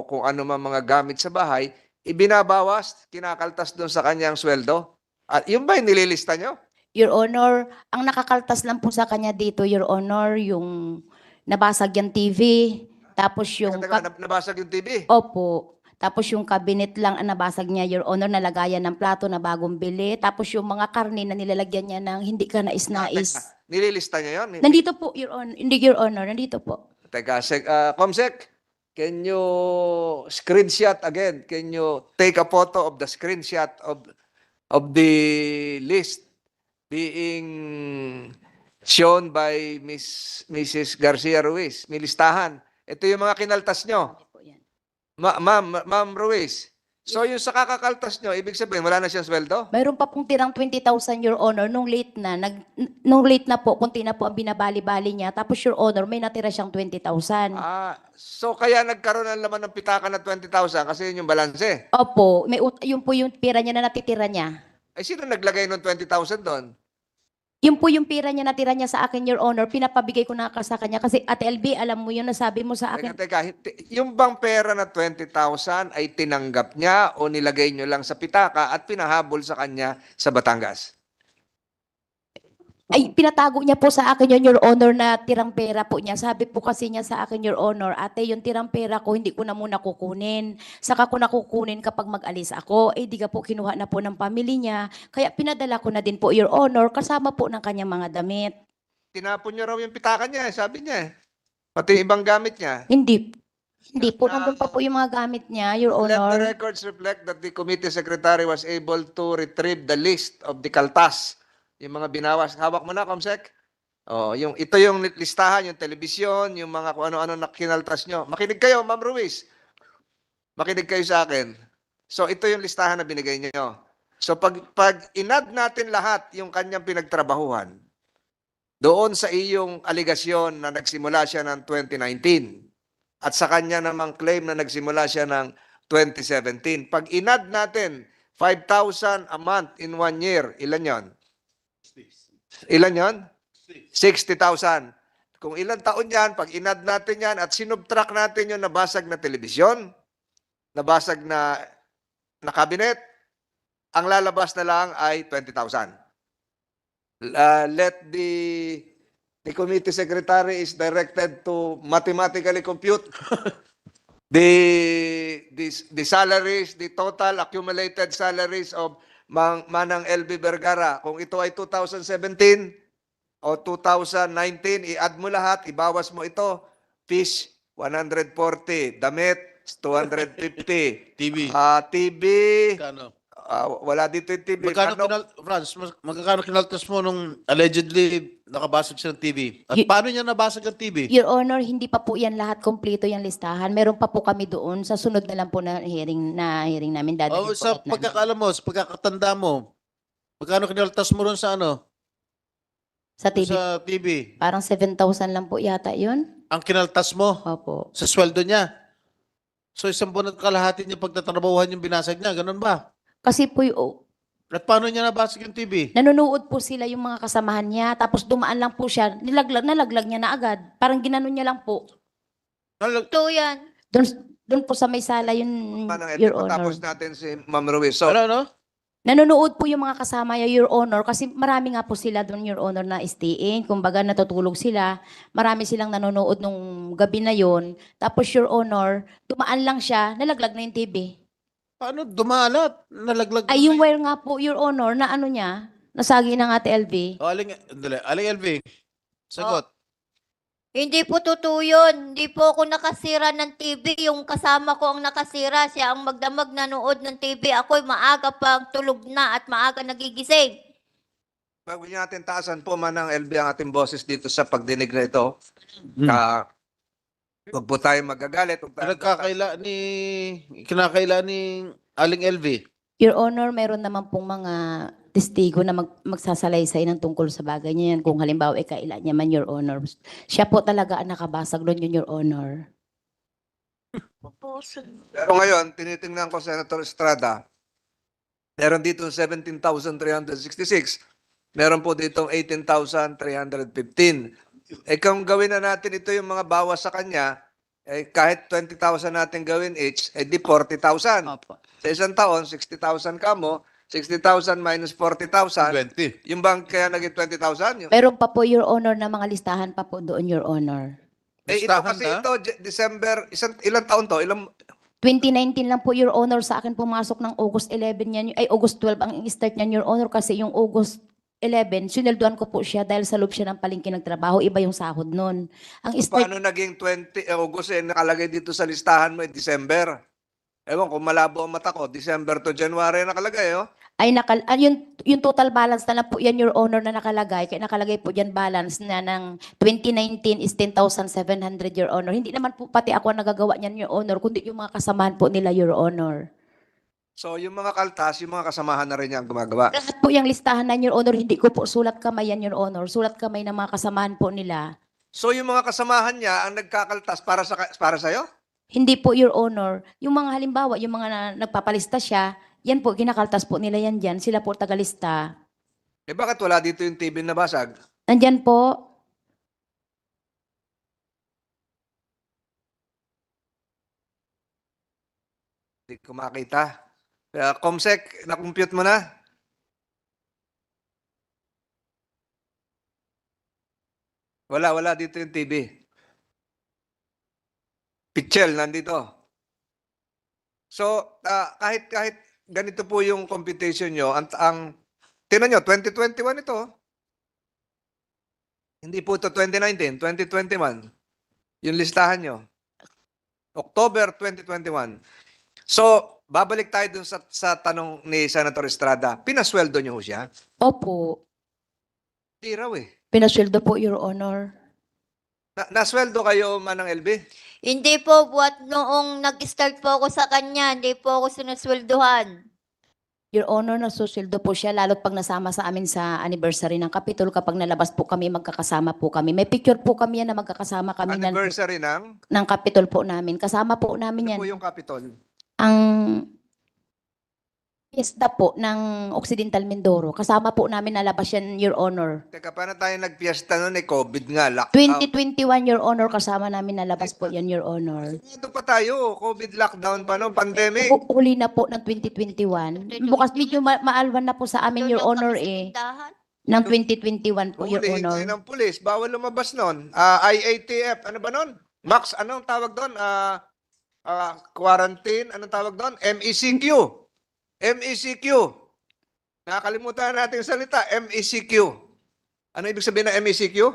kung ano man mga gamit sa bahay, ibinabawas, kinakaltas doon sa kanyang sweldo. At yun ba yung nililista nyo? Your Honor, ang nakakaltas lang po sa kanya dito, Your Honor, yung nabasag yung TV, tapos yung... Nabasag yung TV? Opo. Tapos yung cabinet lang ang nabasag niya, Your Honor, nalagayan ng plato na bagong bili. Tapos yung mga karne na nilalagyan niya ng hindi ka nais-nais. Nililista niya yun? Nandito po, Your Honor. Hindi, Your Honor. Nandito po. Teka, Comsec, can you screenshot again? Can you take a photo of the screenshot of the list being shown by Mrs. Garcia Ruiz? May listahan. Ito yung mga kinaltas nyo. Ma'am Ruiz, so yung sa kakakaltas nyo, ibig sabihin, wala na siyang sweldo? Mayroon pa pong tirang 20,000, Your Honor, nung late na po, kunti na po ang binabali-bali niya. Tapos, Your Honor, may natira siyang 20,000. So kaya nagkaroon ng laman ng pitaka na 20,000 kasi yun yung balanse. Opo, yun po yung pira niya na natitira niya. Ay, sino naglagay ng 20,000 doon? Yun po yung pira niya natira niya sa akin, Your Honor. Pinapabigay ko na sa kanya. Kasi, Ate LB, alam mo yun, nasabi mo sa akin. Teka, yung bang pera na 20,000 ay tinanggap niya o nilagay nyo lang sa pitaka at pinahabol sa kanya sa Batangas? Ay, pinatago niya po sa akin yun, Your Honor, na tirang pera po niya. Sabi po kasi niya sa akin, Your Honor, ate, yung tirang pera ko, hindi ko na muna kukunin. Saka ko na kukunin kapag mag-alis ako. Eh, di ka po kinuha na po ng family niya. Kaya pinadala ko na din po, Your Honor, kasama po ng kanyang mga damit. Tinapon niyo raw yung pitaka niya, sabi niya. Pati ibang gamit niya. Hindi po, nandun pa po yung mga gamit niya, Your Let the Honor. records reflect that the committee secretary was able to retrieve the list of the kaltas. Yung mga binawas. Hawak mo na, Comsec. Oh, ito yung listahan, yung telebisyon, yung mga kung ano-ano na kinaltas nyo. Makinig kayo, Ma'am Ruiz. Makinig kayo sa akin. So ito yung listahan na binigay niyo. So pag inad natin lahat yung kanyang pinagtrabahuhan doon sa iyong aligasyon na nagsimula siya ng 2019 at sa kanya namang claim na nagsimula siya ng 2017. Pag inad natin 5,000 a month in 1 year, ilan yon? Ilan yon? 60,000. Kung ilang taon yan, pag inad natin yan at sinubtract natin yung nabasag na telebisyon, nabasag na cabinet, ang lalabas na lang ay 20,000. Let the committee secretary is directed to mathematically compute the salaries, the total accumulated salaries of Manang LB Vergara. Kung ito ay 2017 o 2019, i-add mo lahat, ibawas mo ito. Fish, 140. Damit, 250. TV. TV, Magkano? wala dito yung TV. Magkano Manok, magkano kinaltas mo nung allegedly nakabasag siya ng TV? At paano niya nabasag ang TV? Your Honor, hindi pa po yan lahat kompleto yung listahan. Meron pa po kami doon sa sunod na lang po na hearing namin dadalhin Oh, po sa ulit namin. pagkakaalam mo, sa pagkakatanda mo, magkano kinaltas mo ron sa ano? Sa TV, Sa TV. parang 7,000 lang po yata yun. Ang kinaltas mo Opo. sa sweldo niya. So isang buwan at kalahati niya pagtatrabahuhan yung binasag niya, ganun ba? Kasi po yung, At paano niya nabasag yung TV? nanonood po sila yung mga kasamahan niya, tapos dumaan lang po siya, nalaglag niya na agad. Parang ginanon niya lang po. Ito yan. Doon po sa may sala yun, Manang Your LB, Honor. patapos natin si Ma'am Ruiz. So, Ano? Nanonood po yung mga kasama niya, Your Honor, kasi marami nga po sila doon, Your Honor, na stay-in. Kumbaga, natutulog sila. Marami silang nanonood nung gabi na yon. Tapos, Your Honor, dumaan lang siya, nalaglag na yung TV. Paano dumalat? Nalaglag Ay, yung na wire nga po, Your Honor, na ano niya, nasagi ng Ate LV. Oh, aling LV. Sagot. Hindi po totoo yun. Hindi po ako nakasira ng TV. Yung kasama ko ang nakasira. Siya ang magdamag nanood ng TV. Ako'y maaga pang tulog na at maaga nagigising. Bago natin taasan po, Manang LB, ang ating boses dito sa pagdinig na ito. Huwag po tayo magagalit. Huwag tayo Kinakaila ni aling LV. Your Honor, meron naman pong mga testigo na magsasalaysay ng tungkol sa bagay niya yan. Kung halimbawa, kailan niya man, Your Honor. Siya po talaga ang nakabasag doon yun, Your Honor. Pero ngayon, tinitingnan ko, Senator Estrada, meron dito 17,366. Meron po dito 18,315. Kung gawin na natin ito yung mga bawas sa kanya, kahit 20,000 natin gawin each, di 40,000. Opo. Sa isang taon, 60,000 ka mo, 60,000 minus 40,000. 20. Yung bang kaya naging 20,000? Meron pa po, Your Honor, na mga listahan pa po doon, Your Honor. Ito Listahan kasi na? ito, December, ilang taon to? 2019 lang po, Your Honor, sa akin pumasok ng August 11 yan, ay August 12 ang start niyan, Your Honor, kasi yung August 11, sinelduan ko po siya dahil sa loob siya ng palengke nagtrabaho, iba yung sahod nun. Ang start, Paano naging 20 August nakalagay dito sa listahan mo December? Ewan kung malabo ang mata ko, December to January nakalagay, oh. ay yung total balance na lang po yan, Your Honor, na nakalagay. Kaya nakalagay po dyan balance na ng 2019 is 10,700, Your Honor. Hindi naman po pati ako ang nagagawa niyan, Your Honor, kundi yung mga kasamahan po nila, Your Honor. So yung mga kaltas, yung mga kasamahan na rin niya ang gumagawa. Lahat po yung listahan na, Your Honor, hindi ko po sulat kamay yan, Your Honor. Sulat kamay ng mga kasamahan po nila. So yung mga kasamahan niya ang nagkakaltas para sa'yo? Hindi po, Your Honor. Yung mga halimbawa, yung mga nagpapalista siya, yan po, kinakaltas po nila yan dyan. Sila po tagalista. Bakit wala dito yung TV na basag? Nandyan po. Hindi ko makita. Comsec, na-compute mo na? Wala dito yung TV. Pichel, nandito. So, kahit ganito po yung computation nyo, tingnan nyo, 2021 ito. Hindi po ito 2019, 2021. Yung listahan nyo. October 2021. So, babalik tayo dun sa tanong ni Senator Estrada. Pinasweldo nyo siya? Opo. Hindi raw eh. Pinasweldo po, Your Honor. Nasweldo kayo, Manang LB? Hindi po, buat noong nag-start po ako sa kanya, hindi po ako sinusweldohan. Your Honor, nasusweldo po siya, lalo't pag nasama sa amin sa anniversary ng Kapitol, kapag nalabas po kami, magkakasama po kami. May picture po kami yan na magkakasama kami Anniversary ng? ng Kapitol po namin. Kasama po namin Ano yan. po yung Capitol? Ang fiesta po ng Occidental Mindoro. Kasama po namin nalabas yan, Your Honor. Teka, paano tayo nagpiesta noon? COVID nga, lockdown. 2021, Your Honor, kasama namin nalabas po yan, Your Honor. Ito pa tayo, COVID lockdown pa no, pandemic. Huli na po ng 2021. Bukas medyo maalwan na po sa amin, Your Doon Honor, kami sa eh. tindahan. Ng 2021 po, Your Hulihin Honor. tayo ng pulis, bawal lumabas noon. IATF, ano ba noon? Max, anong tawag doon? Quarantine, anong tawag doon? MECQ. MECQ. Nakakalimutan natin yung salita, MECQ. Ano ibig sabihin ng MECQ?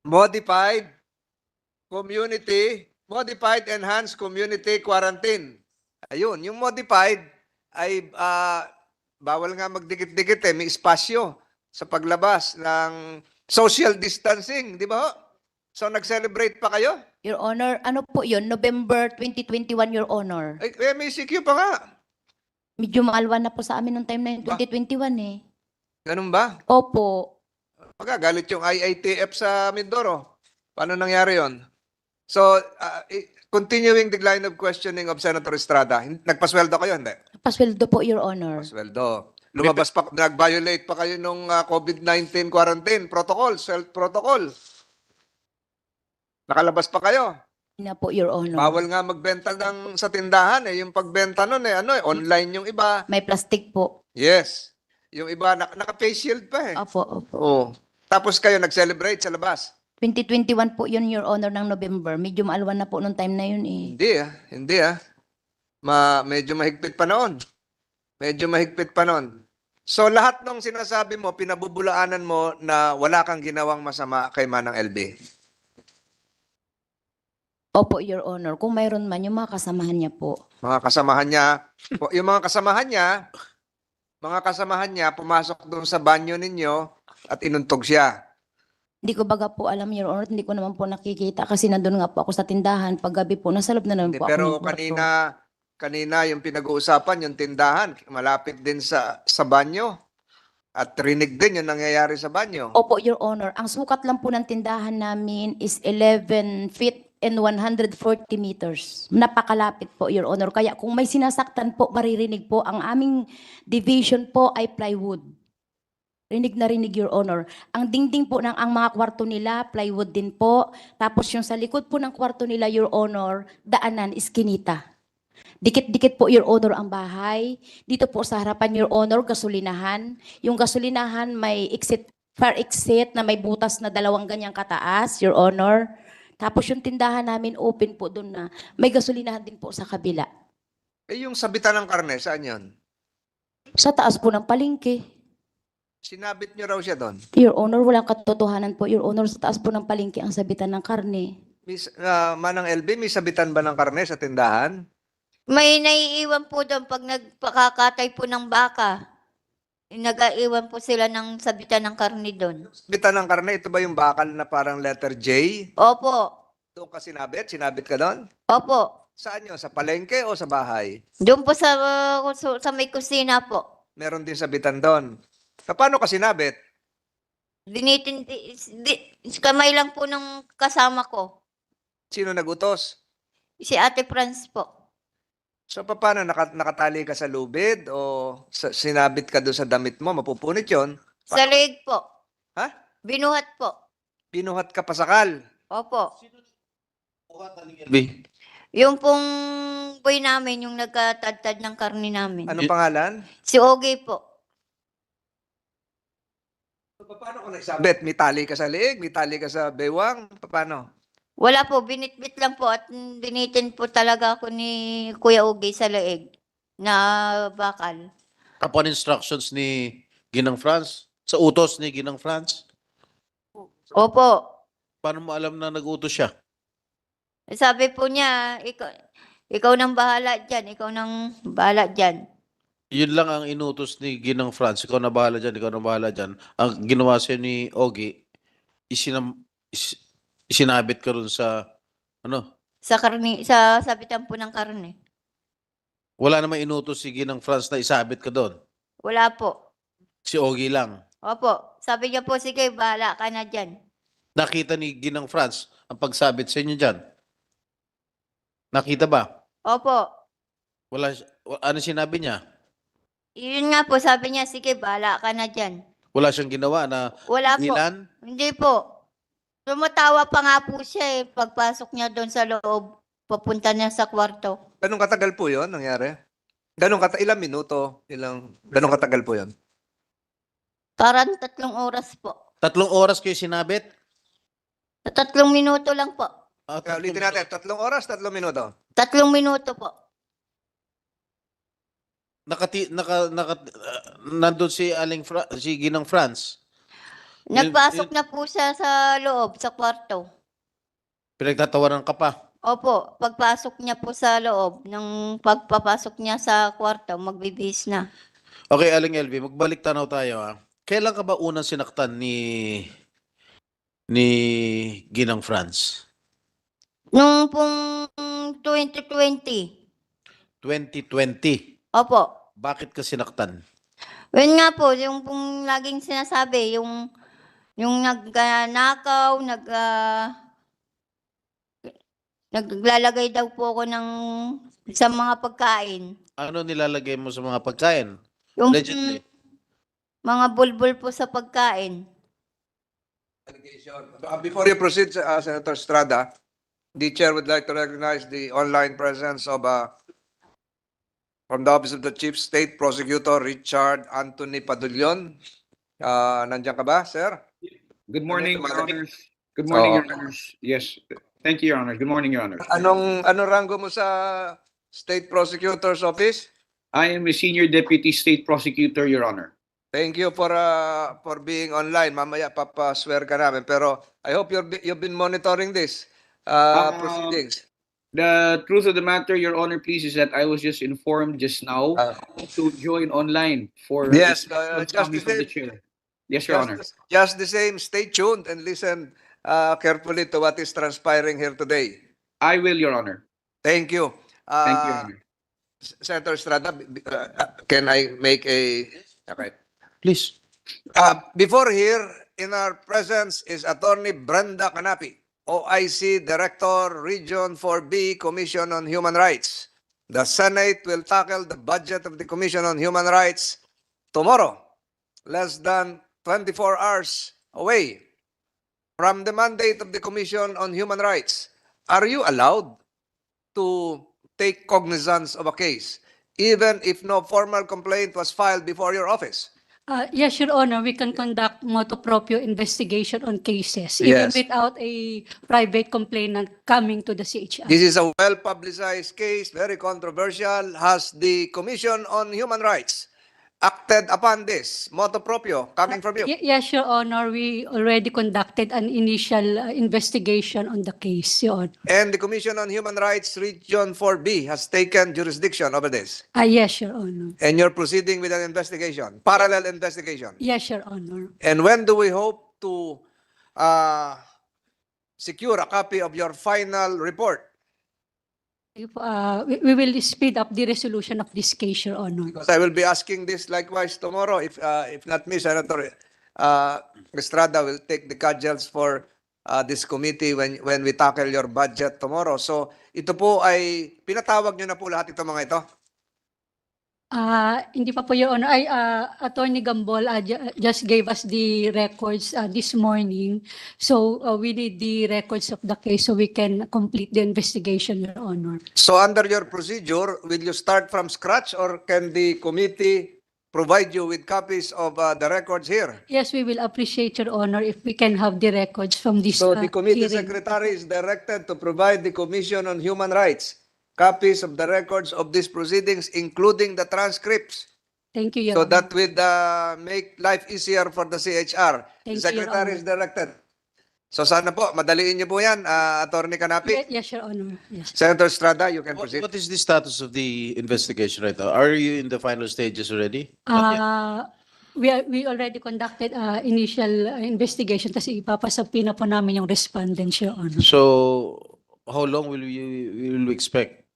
Modified Enhanced Community Quarantine. Ayun, yung modified ay bawal nga magdikit-dikit may espasyo sa paglabas ng social distancing, di ba ho? So nag-celebrate pa kayo? Your Honor, ano po yun? November 2021, Your Honor. Ay, MECQ pa nga. Medyo maalwan na po sa amin nung time na yun, 2021 eh. Ganun ba? Opo. Magagalit yung IITF sa Mindoro. Paano nangyari yon? So, continuing the line of questioning of Senator Estrada, nagpasweldo kayo, hindi? Pasweldo po, Your Honor. Pasweldo. Lumabas pa, nag-violate pa kayo nung COVID-19 quarantine protocol, self-protocol. Nakalabas pa kayo. Na po, Your Honor. Bawal nga magbenta sa tindahan eh. Yung pagbenta nun online yung iba. May plastic po. Yes. Yung iba, naka-face shield pa eh. Opo, opo. Oo. Tapos kayo nag-celebrate sa labas. 2021 po yun, Your Honor, ng November. Medyo maalwan na po nung time na yun eh. Hindi ah. Medyo mahigpit pa noon. Medyo mahigpit pa noon. So lahat ng sinasabi mo, pinabubulaanan mo na wala kang ginawang masama kay Manang LB. Opo, Your Honor. Kung mayroon man, yung mga kasamahan niya po. Mga kasamahan niya, yung mga kasamahan niya pumasok doon sa banyo ninyo at inuntog siya. Hindi ko baga po alam, Your Honor. Hindi ko naman po nakikita kasi nandun nga po ako sa tindahan. Paggabi po, nasa loob na naman po ako. Pero ng kwarto. kanina yung pinag-uusapan, yung tindahan, malapit din sa banyo. At rinig din yung nangyayari sa banyo. Opo, Your Honor. Ang sukat lang po ng tindahan namin is 11 feet and 140 meters. Napakalapit po, Your Honor. Kaya kung may sinasaktan po, maririnig po. Ang aming division po ay plywood. Rinig na rinig, Your Honor. Ang dingding po ng ang mga kwarto nila, plywood din po. Tapos yung sa likod po ng kwarto nila, Your Honor, daanan, iskinita. Dikit-dikit po, Your Honor, ang bahay. Dito po sa harapan, Your Honor, gasolinahan. Yung gasolinahan may fire exit na may butas na 2 ganyang kataas, Your Honor. Tapos yung tindahan namin open po doon na may gasolinahan din po sa kabila. Eh yung sabitan ng karne, saan yun? Sa taas po ng palengke. Sinabit nyo raw siya doon. Your Honor, walang katotohanan po, Your Honor. Sa taas po ng palengke ang sabitan ng karne. Manang LB, may sabitan ba ng karne sa tindahan? May naiiwan po doon pag nagpakakatay po ng baka. Nag-aiwan po sila ng sabitan ng karne doon. Sabitan ng karne, ito ba yung bakal na parang letter J? Opo. Doon ka sinabit? Sinabit ka doon? Opo. Saan yun? Sa palengke o sa bahay? Doon po sa may kusina po. Meron din sabitan doon. Paano ka sinabit? Kamay lang po ng kasama ko. Sino nagutos? Si Ate Franz po. So paano? Nakatali ka sa lubid o sinabit ka doon sa damit mo? Mapupunit yon. Sa leeg po. Ha? Binuhat po. Binuhat ka pasakal. Opo. LB. Yung pong boy namin, yung nagkatadtad ng karne namin. Anong pangalan? Si Ogie po. So, paano ka nagsabit? May tali ka sa leeg? May tali ka sa bewang? Paano? Wala po, binitbit lang po at binitin po talaga ako ni Kuya Ogie sa leeg na bakal. Upon instructions ni Ginang Franz, sa utos ni Ginang Franz, Opo. paano mo alam na nag-utos siya? Sabi po niya, ikaw nang bahala dyan, ikaw nang bahala dyan. Yun lang ang inutos ni Ginang Franz. Ikaw na bahala dyan, ikaw na bahala dyan. Ang ginawa sa'yo ni Ogie, isinabit ka rin sa, ano, Sa karne, sa sabitan po ng karne. wala namang inutos si Ginang Franz na isabit ka doon. Wala po. Si Ogie lang. Opo. Sabi niya po, sige, bahala ka na dyan. Nakita ni Ginang Franz ang pagsabit sa inyo dyan. Nakita ba? Opo. Ano sinabi niya? Yun nga po, sabi niya, sige, bahala ka na dyan. Wala siyang ginawa na Wala po. ilan? Hindi po. Tumatawa pa nga po siya pagpasok niya doon sa loob. Papunta niya sa kwarto. Ganong katagal po yon nangyari? Ilang minuto? Ganong katagal po yon? Parang 3 oras po. 3 oras kayo sinabit? Sa 3 minuto lang po. Ulitin natin, 3 oras, 3 minuto. 3 minuto po. Nandun si si Ginang Franz. Nagpasok na po siya sa loob, sa kwarto. Pinagtatawanan ka pa. Opo, pagpasok niya po sa loob, pagpapasok niya sa kwarto, magbibihis na. Okay, Aling LV, magbalik tanaw tayo ha. Kailan ka ba unang sinaktan ni Ginang Franz? Nung pong 2020. 2020. Opo. Bakit ka sinaktan? Yun nga po, yung pong laging sinasabi, yung nagnakaw, naglalagay daw po ako sa mga pagkain. Ano nilalagay mo sa mga pagkain? Yung Allegedly. mga bulbul po sa pagkain. Before you proceed, Senator Estrada, the chair would like to recognize the online presence of from the Office of the Chief State Prosecutor Richard Anthony Padulion. Nandiyan ka ba, sir? Good morning, Your Tumatakbo. Honors. Good morning, Oo. Your Honors. Yes, thank you, Your Honors. Good morning, Your Honors. Anong rango mo sa State Prosecutor's Office? I am a Senior Deputy State Prosecutor, Your Honor. Thank you for being online. Mamaya papaswear ka namin. Pero I hope you've been monitoring this proceedings. The truth of the matter, Your Honor, please, is that I was just informed just now Uh, to join online for Yes, instructions just coming the from the same. chair. Yes, Your Honor. Just the same, stay tuned and listen carefully to what is transpiring here today. I will, Your Honor. Thank you. Thank you, Your Honor. Senator Estrada, can I make a... Okay. Please. Before here, in our presence is Attorney Brenda Canapi, OIC Director, Region 4B, Commission on Human Rights. The Senate will tackle the budget of the Commission on Human Rights tomorrow, less than 24 hours away from the mandate of the Commission on Human Rights. Are you allowed to take cognizance of a case, even if no formal complaint was filed before your office? Yes, Your Honor, we can conduct motu proprio investigation on cases, even Yes. without a private complainant coming to the CHR. This is a well-publicized case, very controversial. Has the Commission on Human Rights acted upon this motu proprio coming from you? Yes, Your Honor, we already conducted an initial investigation on the case, Your Honor. And the Commission on Human Rights Region 4B has taken jurisdiction over this. Yes, Your Honor. And you're proceeding with an investigation, parallel investigation. Yes, Your Honor. And when do we hope to secure a copy of your final report? We will speed up the resolution of this case, Your Honor. Because I will be asking this likewise tomorrow. If not me, Senator Estrada will take the cudgels for this committee when we tackle your budget tomorrow. So ito po ay pinatawag nyo na po lahat itong mga ito. Hindi pa po, Your Honor. Attorney Gambol just gave us the records this morning. So we need the records of the case so we can complete the investigation, Your Honor. So under your procedure, will you start from scratch or can the committee provide you with copies of the records here? Yes, we will appreciate, Your Honor, if we can have the records from this So the committee hearing. secretary is directed to provide the Commission on Human Rights copies of the records of these proceedings, including the transcripts, Thank you, Your so Honor. that would make life easier for the CHR. Thank The you, Your secretary Honor. is directed. So sana po, madaliin niyo po yan, Attorney Canapi. Yes, Your Honor. Yes. Senator Estrada, you can What, proceed. what is the status of the investigation right now? Are you in the final stages already? Not yet. We already conducted initial investigation kasi ipapasabi na po namin yung respondents, Your Honor. So, how long will we expect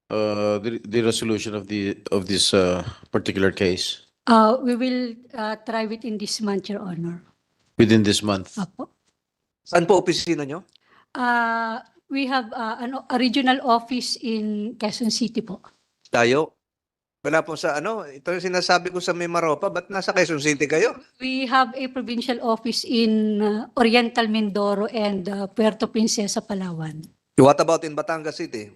the resolution of this particular case We will try within this month, Your Honor. within this month? Apo. Saan po opisina niyo? We have a regional office in Quezon City po. Tayo. Wala po sa ito yung sinasabi ko sa Mimaropa, ba't nasa Quezon City kayo? We have a provincial office in Oriental Mindoro and Puerto Princesa, Palawan. What about in Batangas City?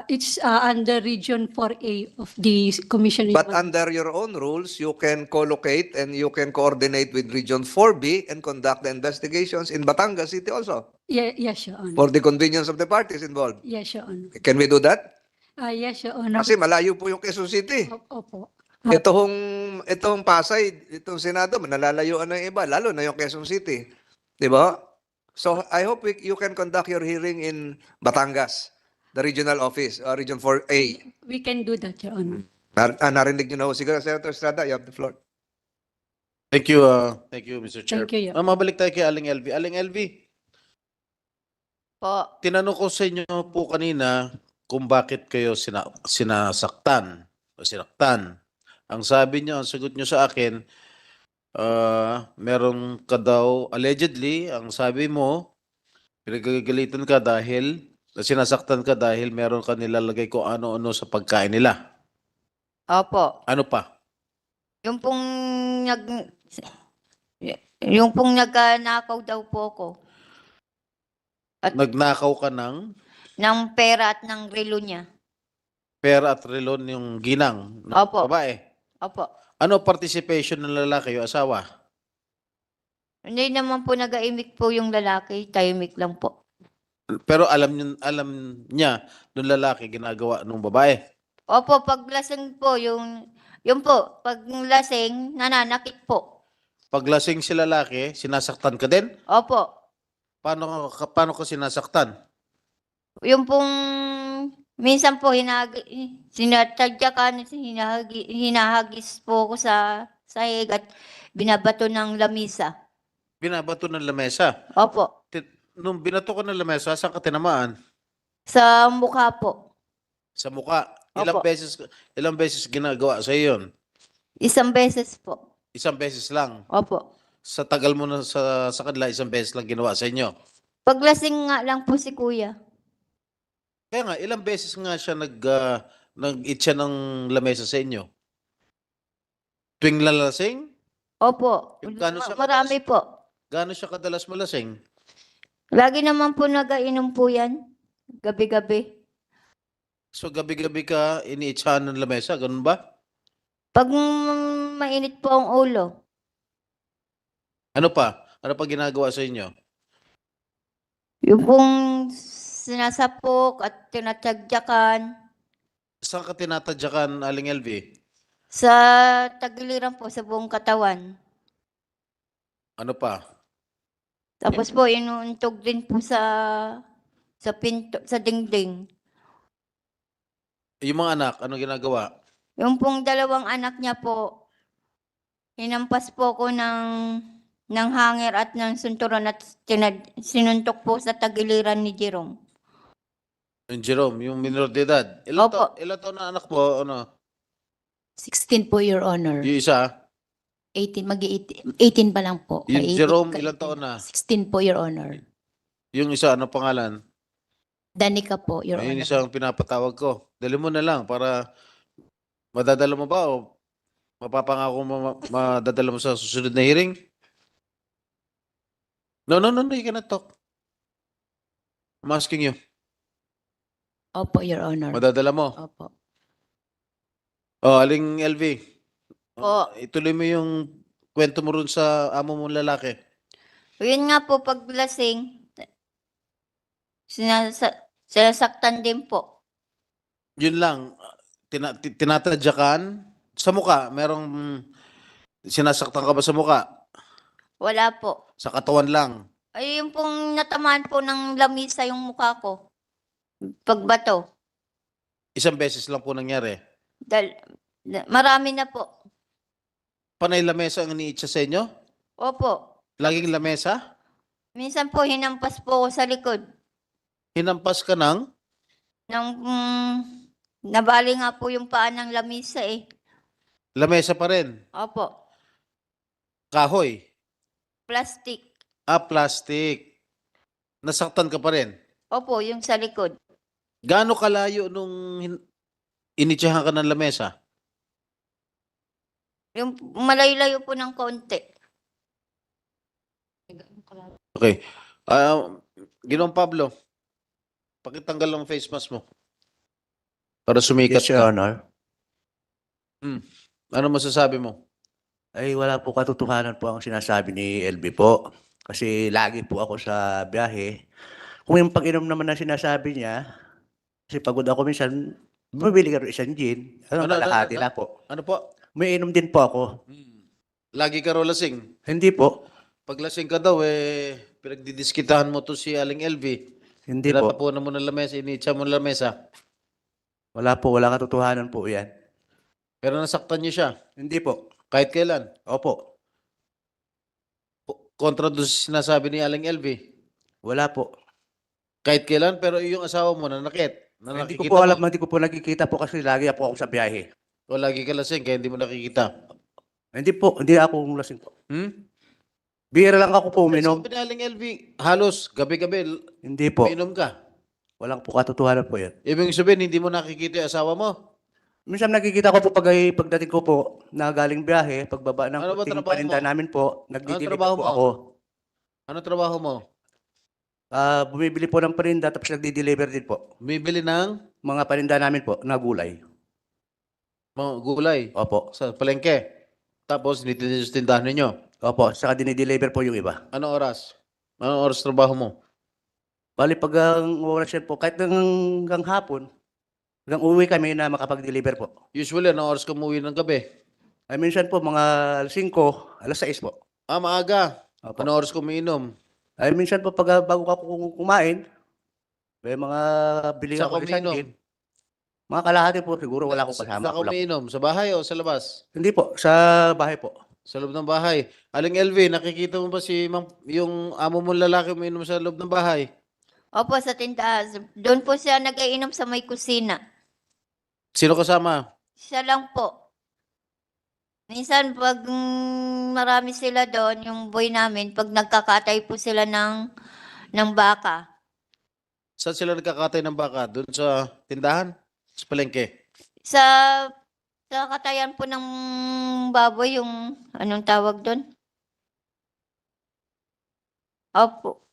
It's under Region 4A of the Commission. But under your own rules, you can collocate and you can coordinate with Region 4B and conduct the investigations in Batangas City also Yes, Your Honor. for the convenience of the parties involved. Yes, Your Honor. Can we do that? Yes, Your Honor. Kasi malayo po yung Quezon City. Opo. Itong Pasay, itong Senado, nalalayuan ng iba, lalo na yung Quezon City. Di ba? So I hope you can conduct your hearing in Batangas, the regional office, Region 4A. We can do that, Your Honor. Narinig niyo na ho siguro, Senator Estrada, you have the floor. Thank you, Mr. Chair. Thank you, Your Mabalik tayo kay Aling LV. Aling LV, Po. tinanong ko sa inyo po kanina kung bakit kayo sinasaktan o sinaktan. Ang sabi niyo, ang sagot niyo sa akin, meron ka daw, allegedly, ang sabi mo, pinagagalitan ka dahil, sinasaktan ka dahil meron ka nilalagay kung ano-ano sa pagkain nila. Opo. Ano pa? Yung pong nagnakaw daw po ko Nagnakaw ka ng ng pera at ng relo niya. pera at relon yung ginang ng Opo. babae. Opo. Ano participation ng lalaki o asawa? Hindi naman po nag-aimik po yung lalaki, tahimik lang po. Pero alam niya nung lalaki ginagawa nung babae. Opo, pag lasing po, yung po, pag lasing, nananakit po. Pag lasing si lalaki, sinasaktan ka din? Opo. Paano ka sinasaktan? Yung pong, minsan po, sinatadyakan, hinahagis po ko sa sahig at binabato ng lamisa. Binabato ng lamesa. Opo. Nung binato ka ng lamesa, saan ka tinamaan? Sa mukha po. Sa muka. Opo. Ilang beses ginagawa sa yun? Isang beses po. Isang beses lang. Opo. Sa tagal mo na sa kanila, isang beses lang ginawa sa inyo. Paglasing nga lang po si kuya. Kaya nga, ilang beses nga siya nag-eat siya ng lamesa sa inyo? Tuwing lalasing? Opo. Gaano siya Marami po. Gaano siya kadalas malasing? Lagi naman po nag-ainom po yan. Gabi-gabi. So gabi-gabi ka iniitsahan ng lamesa, ganun ba? Pag mainit po ang ulo, Ano pa? Ano pa ginagawa sa inyo? yung pong sinasapok at tinatagyakan Saan ka tinatadyakan, Aling LV? sa tagiliran po sa buong katawan. Ano pa? Tapos po, inuuntog din po sa pinto, sa dingding. Yung mga anak, ano ginagawa? Yung pong dalawang anak niya po, hinampas po ko ng hanger at ng sunturon at sinuntok po sa tagiliran ni Jerome. Yung Jerome, yung minor de edad. Opo. Ilan taon na anak mo? Ano? 16 po, Your Honor. Yung isa? 18 pa lang po. Yung Ay, Jerome, 18 ilan taon na? 16 po, Your Honor. Yung isa, ano pangalan? Danica po, Your Ayun Honor. isa ang pinapatawag ko. Dali mo na lang para madadala mo ba o mapapangako mo madadala mo sa susunod na hearing? No, you cannot talk. I'm asking you. Opo, Your Honor. Madadala mo? Opo. Oh, Aling LV. Po. Ituloy mo yung kwento mo rin sa amo mong lalaki. Yun nga po, pag lasing, sinasaktan din po. Yun lang, tinatadyakan sa muka. Merong sinasaktan ka ba sa muka? Wala po. Sa katawan lang. Ay, yung pong natamaan po ng lamisa yung mukha ko. Pagbato. Isang beses lang po nangyari. Marami na po. Panay lamesa ang iniitsa sa inyo? Opo. Laging lamesa? Minsan po hinampas po ako sa likod. Hinampas ka ng? Nabali nga po yung paa ng lamisa eh. Lamesa pa rin. Opo. Kahoy. Plastic. Plastic. Nasaktan ka pa rin. Opo, yung sa likod. Gaano kalayo nung initsahan ka ng lamesa? Yung malayo-layo po ng konti. Okay. Ginoong Pablo, pakitanggal lang ang face mask mo. Para sumikat Yes, Your ka. Honor. Ano masasabi mo? Ay wala po katotohanan po ang sinasabi ni LB po. Kasi lagi po ako sa biyahe. Kung yung pag-inom naman na sinasabi niya, kasi pagod ako minsan, bumibili ka rin isang gin. Kalahati na po. Ano po? May inom din po ako. Lagi ka raw lasing. Hindi po. Pag lasing ka daw, pinagdidiskitahan mo to si Aling LV. Hindi po. Tinatapunan mo ng lamesa, initsa mo ng lamesa. Wala po. Wala katotohanan po yan. Pero nasaktan niyo siya. Hindi po. Kahit kailan. Opo. Kontra doon sa sinasabi ni Aling LV. Wala po. Kahit kailan, pero yung asawa mo nanakit. Na Hindi ko nakikita po alam. mo. Hindi ko po nakikita po kasi lagi po ako sa biyahe. O lagi ka lasing, kaya hindi mo nakikita. Hindi po. Hindi ako lasing po. Bihira lang ako po uminom. Sabi ni Aling LV, halos gabi-gabi, Hindi po. uminom ka. Walang po katotohanan po yan. Ibig sabihin, hindi mo nakikita yung asawa mo. Minsan nakikita ko po pagdating ko po na galing biyahe, pagbaba ng Ano ba puting trabaho paninda mo? namin po, nagdi-deliver trabaho po mo? ako. Ano trabaho mo? Bumibili po ng paninda tapos nagdi-deliver din po. Bumibili ng Mga paninda namin po na gulay. mga gulay Opo. sa palengke. Tapos, nititin sa tindahan ninyo. Opo, saka dinideliver po yung iba. Anong oras? Anong oras trabaho mo? Bali pag ang oras yan po, kahit hanggang hapon, hanggang uwi kami na makapag-deliver po. Usually, anong oras ka umuwi ng gabi? Ay minsan po mga 5, alas 6 po. Maaga. Opo. Anong oras ka umiinom? Ay minsan po pag bago ako kumain, may mga bili Saan ka ako isang umiinom? gin. Mga kalahati po, siguro wala akong kasama. Saan ka umiinom? Sa bahay o sa labas? Hindi po, sa bahay po. Sa loob ng bahay. Aling LV, nakikita mo ba yung amo mong lalaki umiinom sa loob ng bahay? Opo, sa tindahan. Doon po siya nag-iinom sa may kusina. Sino kasama? Siya lang po. Minsan pag marami sila doon, yung boy namin, pag nagkakatay po sila ng baka. Saan sila nagkakatay ng baka? Doon sa tindahan? Sa palengke? Sa katayan po ng baboy, yung anong tawag doon? Opo.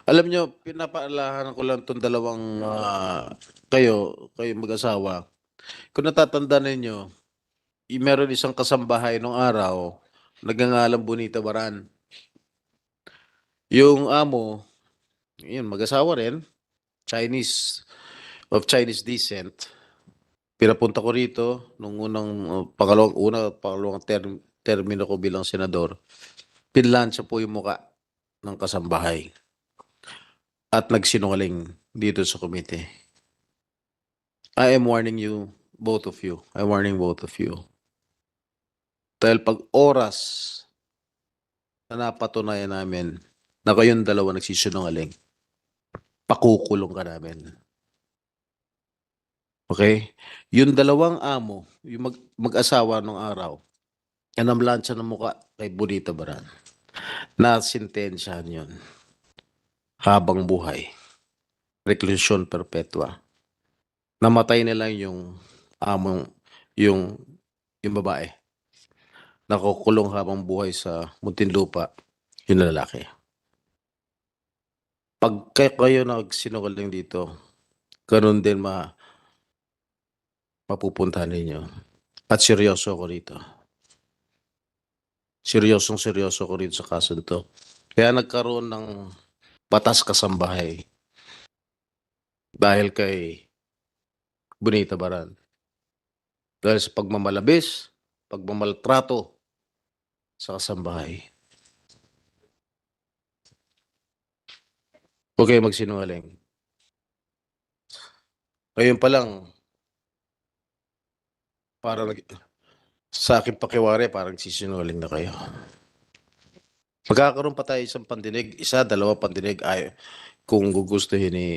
Alam nyo, pinapaalahan ko lang itong dalawang kayo mag-asawa. Kung natatanda ninyo, meron isang kasambahay nung araw, nagngangalang Bonita Baran. Yung amo, yun, mag-asawa rin, of Chinese descent. Pinapunta ko rito nung pangalawang termino ko bilang senador. Pinlansya po yung muka ng kasambahay. At nagsinungaling dito sa komite. I am warning you, both of you. I'm warning both of you. Dahil pag oras na napatunayan namin na kayong dalawa nagsisinungaling, pakukulong ka namin. Okay? Yung dalawang amo, yung mag-asawa nung araw, yan ang lansya ng muka kay Bonita Baran. Nasintensyahan yun. Habang buhay. Reclusion perpetua. Namatay nila yung among, yung babae. Nakukulong habang buhay sa Muntinlupa, yung lalaki. Pag kayo nagsinungaling dito, ganun din mapupuntahan ninyo. At seryoso ko rito. Seryoso ko rito sa kaso nito. Kaya nagkaroon ng batas kasambahay dahil kay Bonita Baran. Dahil sa pagmamalabis, pagmamaltrato sa kasambahay. Huwag kayo magsinungaling. Ngayon pa lang, para sa akin pakiwari, parang sisinungaling na kayo. Magkakaroon pa tayo isang pandinig, isa, dalawa pandinig ay kung gugustuhin ni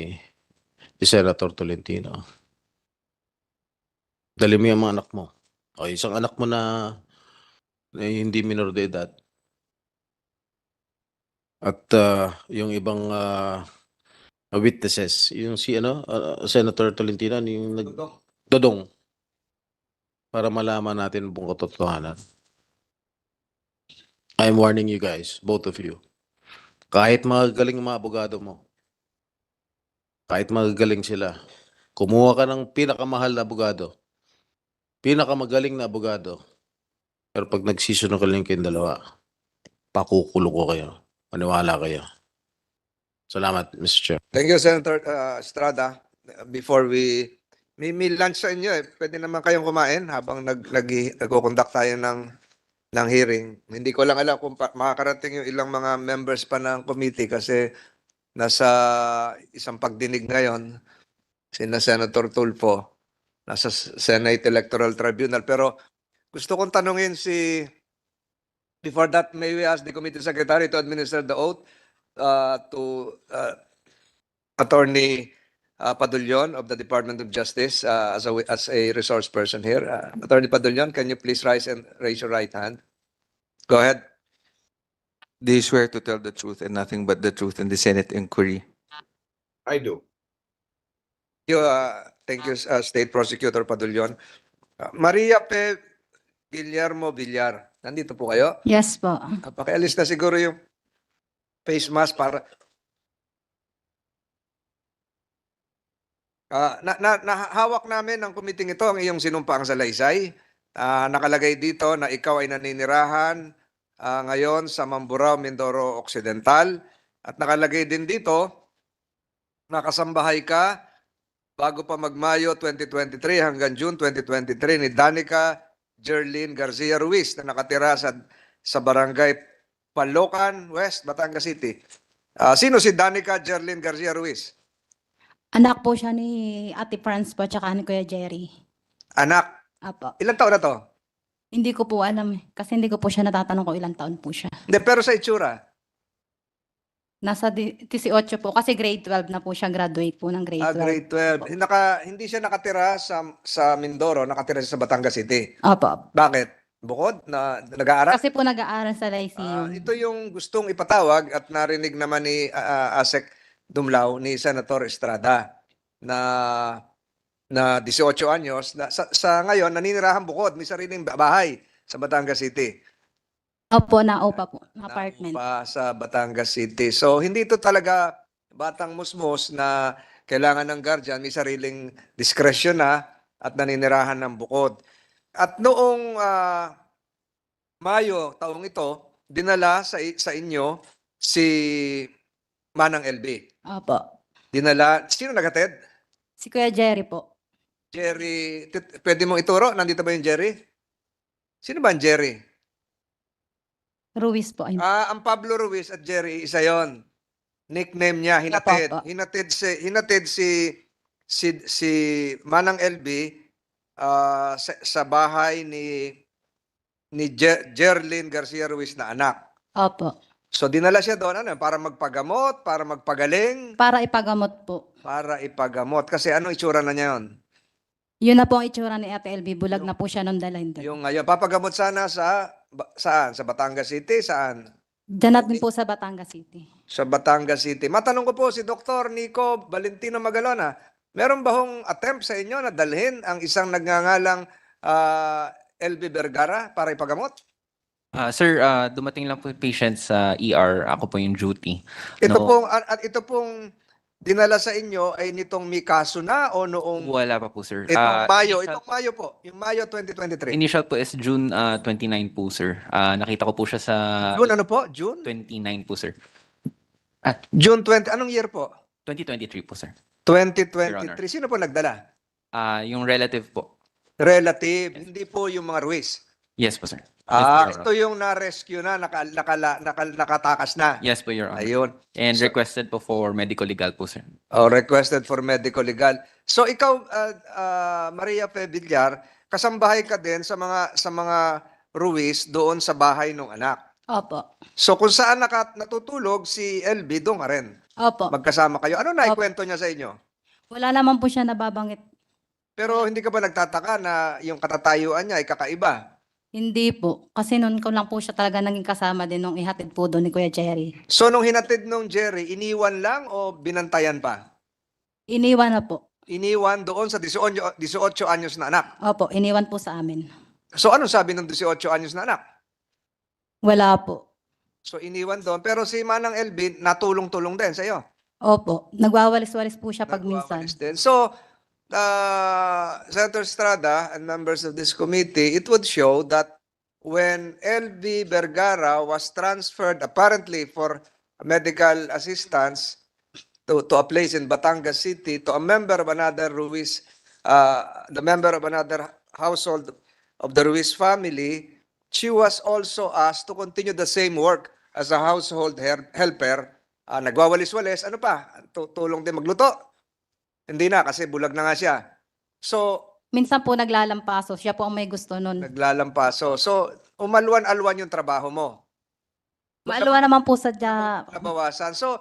Senator Tolentino. Dali mo yung mga anak mo. O isang anak mo na hindi minor de edad. At yung ibang witnesses, yung si Senator Tolentino, yung Dodong. Para malaman natin ang buong katotohanan. I'm warning you guys, both of you. Kahit magagaling ang mga abogado mo, kahit magagaling sila, kumuha ka ng pinakamahal na abogado, pinakamagaling na abogado, pero pag nagsisinungaling kayong dalawa, pakukulong ko kayo. Maniwala kayo. Salamat, Mr. Chair. Thank you, Senator Estrada. Before may lunch sa inyo eh. Pwede naman kayong kumain habang nagko-conduct tayo ng hearing. Hindi ko lang alam kung makakarating yung ilang mga members pa ng committee kasi nasa isang pagdinig ngayon sina Senator Tulfo, nasa Senate Electoral Tribunal. Pero gusto kong tanungin before that, may we ask the committee secretary to administer the oath to Attorney Padulyon of the Department of Justice as a resource person here. Attorney Padulyon, can you please rise and raise your right hand? Go ahead. Do you swear to tell the truth and nothing but the truth in the Senate inquiry? I do. Thank you, State Prosecutor Padulyon. Maria P. Guillermo Villar, nandito po kayo? Yes po. Pakialis na siguro yung face mask para... Nahawak namin ng committee ito ang iyong sinumpaang salaysay. Nakalagay dito na ikaw ay naninirahan ngayon sa Mamburao, Mindoro Occidental. At nakalagay din dito na kasambahay ka bago pa mag-Mayo 2023 hanggang June 2023 ni Danica Jerlyn Garcia Ruiz na nakatira sa barangay Palocan West, Batangas City. Sino si Danica Jerlyn Garcia Ruiz? Anak po siya ni Ate Franz po tsaka ni Kuya Jerry. Anak. Apo. Ilang taon na to? Hindi ko po alam kasi hindi ko po siya natatanong kung ilang taon po siya. Hindi, pero sa itsura. Nasa 18 po kasi grade 12 na po siya, graduate po ng grade 12. Grade 12. Hindi siya nakatira sa Mindoro, nakatira siya sa Batangas City. Opo. Bakit? Bukod na nag-aaral? Kasi po nag-aaral sa Lyceum. Ito yung gustong ipatawag at narinig naman ni Asek Dumlao ni Senator Estrada na 18 anyos na sa ngayon naninirahan bukod, may sariling bahay sa Batangas City. Opo, naupa po, apartment. Naupa sa Batangas City. So hindi ito talaga batang musmos na kailangan ng guardian, may sariling diskresyon na at naninirahan ng bukod. At noong Mayo taong ito, dinala sa inyo si Manang LB. Opo. Dinala, sino naghatid? Si Kuya Jerry po. Jerry, pwede mong ituro? Nandito ba yung Jerry? Sino ba ang Jerry? Ruiz po. Ang Pablo Ruiz at Jerry, isa yon. Nickname niya, hinatid. Opo. Hinatid si Manang LB sa bahay ni Jerlyn Garcia Ruiz na anak. Opo. So dinala siya doon para magpagamot, para magpagaling, Para ipagamot po. para ipagamot. Kasi anong itsura na niya yun? Yun na po ang itsura ni Ate LB. Bulag na po siya nung dalhin doon. Yung ngayon, papagamot sana saan? Sa Batangas City? Saan? Diyan na din po sa Batangas City. Sa Batangas City. Matanong ko po si Dr. Nico Valentino Magalona, meron ba hong attempt sa inyo na dalhin ang isang nagngangalang LB Vergara para ipagamot? Sir, dumating lang po yung patient sa ER. Ako po yung duty. Ito No. ito pong dinala sa inyo ay nitong may kaso na o noong Wala pa po, sir. itong Mayo, Initial, itong Mayo po, yung Mayo 2023. initial po is June 29 po, sir. Nakita ko po siya sa June ano po? June? 29 po, sir. June 20, anong year po? 2023 po, sir. 2023. Your Sino po nagdala? Yung relative po. Relative, hindi po yung mga Ruiz. Yes po, sir. Ito yung na-rescue na, nakatakas na. Yes po, Your Honor. Ayun. And So- requested po for medical legal po, sir. Requested for medical legal. So ikaw, Maria Fe Villar, kasambahay ka din sa mga Ruiz doon sa bahay ng anak. Opo. So kung saan natutulog si LB, doon ka rin. Opo. Magkasama kayo. Ano naikwento niya sa inyo? Wala naman po siya nababanggit. Pero hindi ka ba nagtataka na yung katatayuan niya ay kakaiba? Hindi po. Kasi noon ko lang po siya talaga naging kasama din nung ihatid po doon ni Kuya Jerry. So nung hinatid nung Jerry, iniwan lang o binantayan pa? Iniwan na po. Iniwan doon sa 18 anyos na anak. Opo, iniwan po sa amin. So ano sabi ng 18 anyos na anak? Wala po. So iniwan doon. Pero si Manang LB, natulong-tulong din sa iyo. Opo. Nagwawalis-walis po siya pag minsan. Nagwawalis din. So, Senator Estrada and members of this committee, it would show that when LB Vergara was transferred apparently for medical assistance to a place in Batangas City to a member of another Ruiz, the member of another household of the Ruiz family, she was also asked to continue the same work as a household helper. Nagwawalis-walis, ano pa? Tulong din magluto. Hindi na kasi bulag na nga siya. So, Minsan po naglalampaso. Siya po ang may gusto nun. naglalampaso. So, umalwan-alwan yung trabaho mo. Maalawa naman po sadya. Nabawasan. So,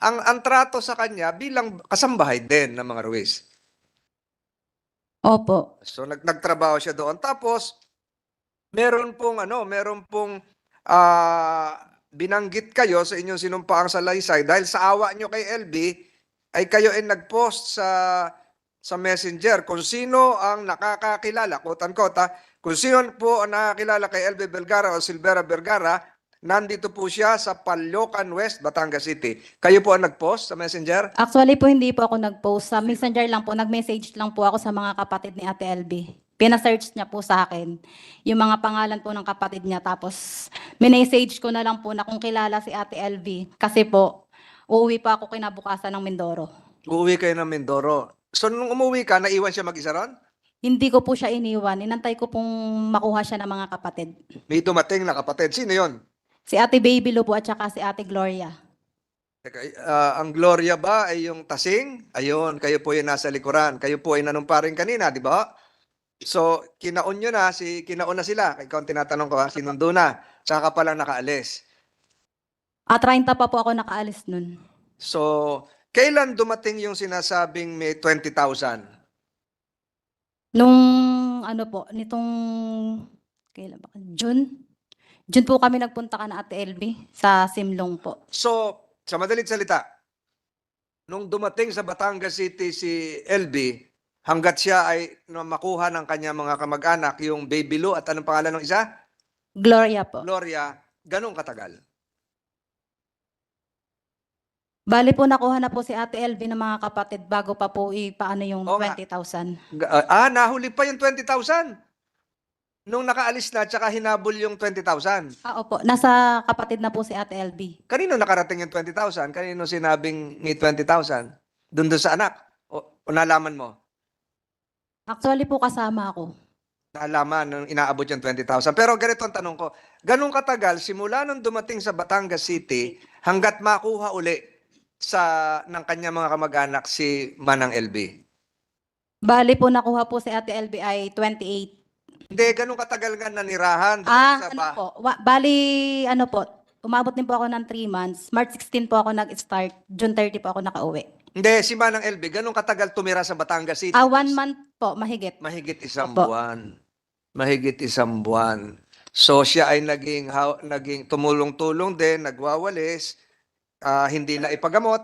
ang trato sa kanya bilang kasambahay din ng mga Ruiz. Opo. So, nagtrabaho siya doon. Tapos, meron pong binanggit kayo sa inyong sinumpaang salaysay dahil sa awa nyo kay LB, ay kayo ay nag-post sa Messenger kung sino ang nakakakilala, quote-unquote, kung sino po ang nakakilala kay LB Vergara o Silvera Vergara, nandito po siya sa Pallocan West, Batangas City. Kayo po ang nag-post sa Messenger? Actually po hindi po ako nag-post. Sa Messenger lang po. Nag-message lang po ako sa mga kapatid ni Ate LB. Pina-search niya po sa akin yung mga pangalan po ng kapatid niya. Tapos minessage ko na lang po na kung kilala si Ate LB. Kasi po, uuwi pa ako kinabukasan ng Mindoro. Uuwi kayo ng Mindoro. So, nung umuwi ka, naiwan siya mag-isa ron? Hindi ko po siya iniwan. Inantay ko pong makuha siya ng mga kapatid. May dumating na kapatid. Sino yon? Si Ate Baby Lu po at saka si Ate Gloria. Ang Gloria ba ay yung tasing? Ayun, kayo po yung nasa likuran. Kayo po ay nanumparing kanina, di ba? So, kinaon na sila. Ikaw ang tinatanong ko, sinundo na. Tsaka pa lang nakaalis. 30 pa po ako nakaalis nun. So, kailan dumating yung sinasabing may 20,000? Nung nitong kailan ba? June? June po kami nagpunta ka na Ate LB sa Simlong po. So, sa madalit salita, nung dumating sa Batangas City si LB, hanggat siya ay makuha ng kanya mga kamag-anak, yung Baby Lu at anong pangalan ng isa? Gloria po. Gloria, ganun katagal? Bali po nakuha na po si Ate LB ng mga kapatid bago pa po ipaano yung Oo nga. 20,000. Nahuli pa yung 20,000. Nung nakaalis na, tsaka hinabol yung 20,000. Opo. Nasa kapatid na po si Ate LB. Kanino nakarating yung 20,000? Kanino sinabing may 20,000? Doon sa anak? O nalaman mo? Actually po kasama ako. Nalaman nung inaabot yung 20,000. Pero ganito ang tanong ko, ganun katagal simula nung dumating sa Batangas City hanggat makuha uli ng kanya mga kamag-anak si Manang LB? Bali po nakuha po si Ate LB ay 28. Hindi, ganun katagal nga nanirahan doon sa Bali umabot din po ako ng 3 months. March 16 po ako nag-start. June 30 po ako nakauwi. Hindi, si Manang LB, ganun katagal tumira sa Batangas City? 1 month po, mahigit. Mahigit isang Opo. buwan. Mahigit isang buwan. So siya ay naging tumulong-tulong din, nagwawalis, hindi na ipagamot.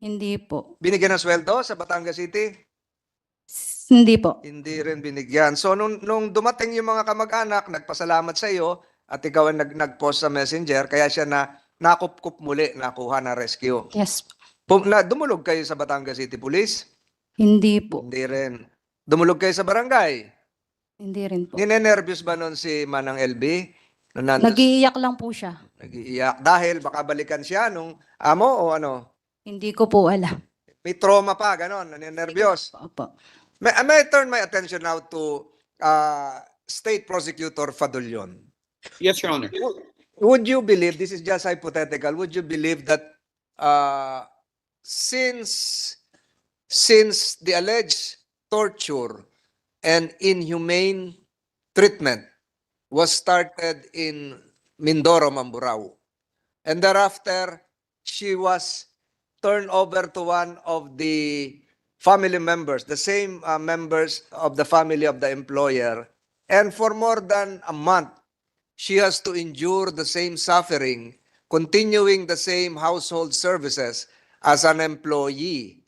Hindi po. Binigyan ng sweldo sa Batangas City? Hindi po. Hindi rin binigyan. So nung dumating yung mga kamag-anak, nagpasalamat sa iyo at ikaw ang nag-post sa Messenger, kaya siya nakupkup muli, nakuha na rescue. Yes. Dumulog kayo sa Batangas City Police? Hindi po. Hindi rin. Dumulog kayo sa barangay? Hindi rin po. Ninenervyos ba nun si Manang LB? Nandun Nag-iiyak lang po siya. Nag-iiyak dahil baka balikan siya nung amo o ano? Hindi ko po alam. May trauma pa, ganon, naninervyos. Opo. May I turn my attention now to State Prosecutor Fadulyon. Yes, Your Honor. Would you believe, this is just hypothetical, would you believe that since the alleged torture and inhumane treatment was started in Mindoro, Mamburao, and thereafter she was turned over to one of the family members, the same members of the family of the employer, and for more than a month, she has to endure the same suffering, continuing the same household services as an employee.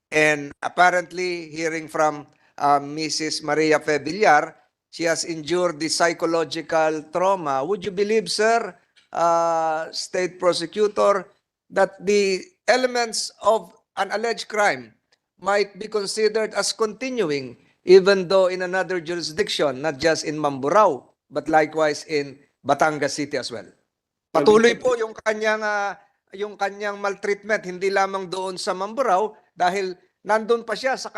And apparently, hearing from Mrs. Maria Fe Villar, she has endured the psychological trauma. Would you believe, sir, State Prosecutor, that the elements of an alleged crime might be considered as continuing even though in another jurisdiction, not just in Mamburao, but likewise in Batangas City as well? Patuloy po yung kanyang maltreatment, hindi lamang doon sa Mamburao dahil nandun pa siya sa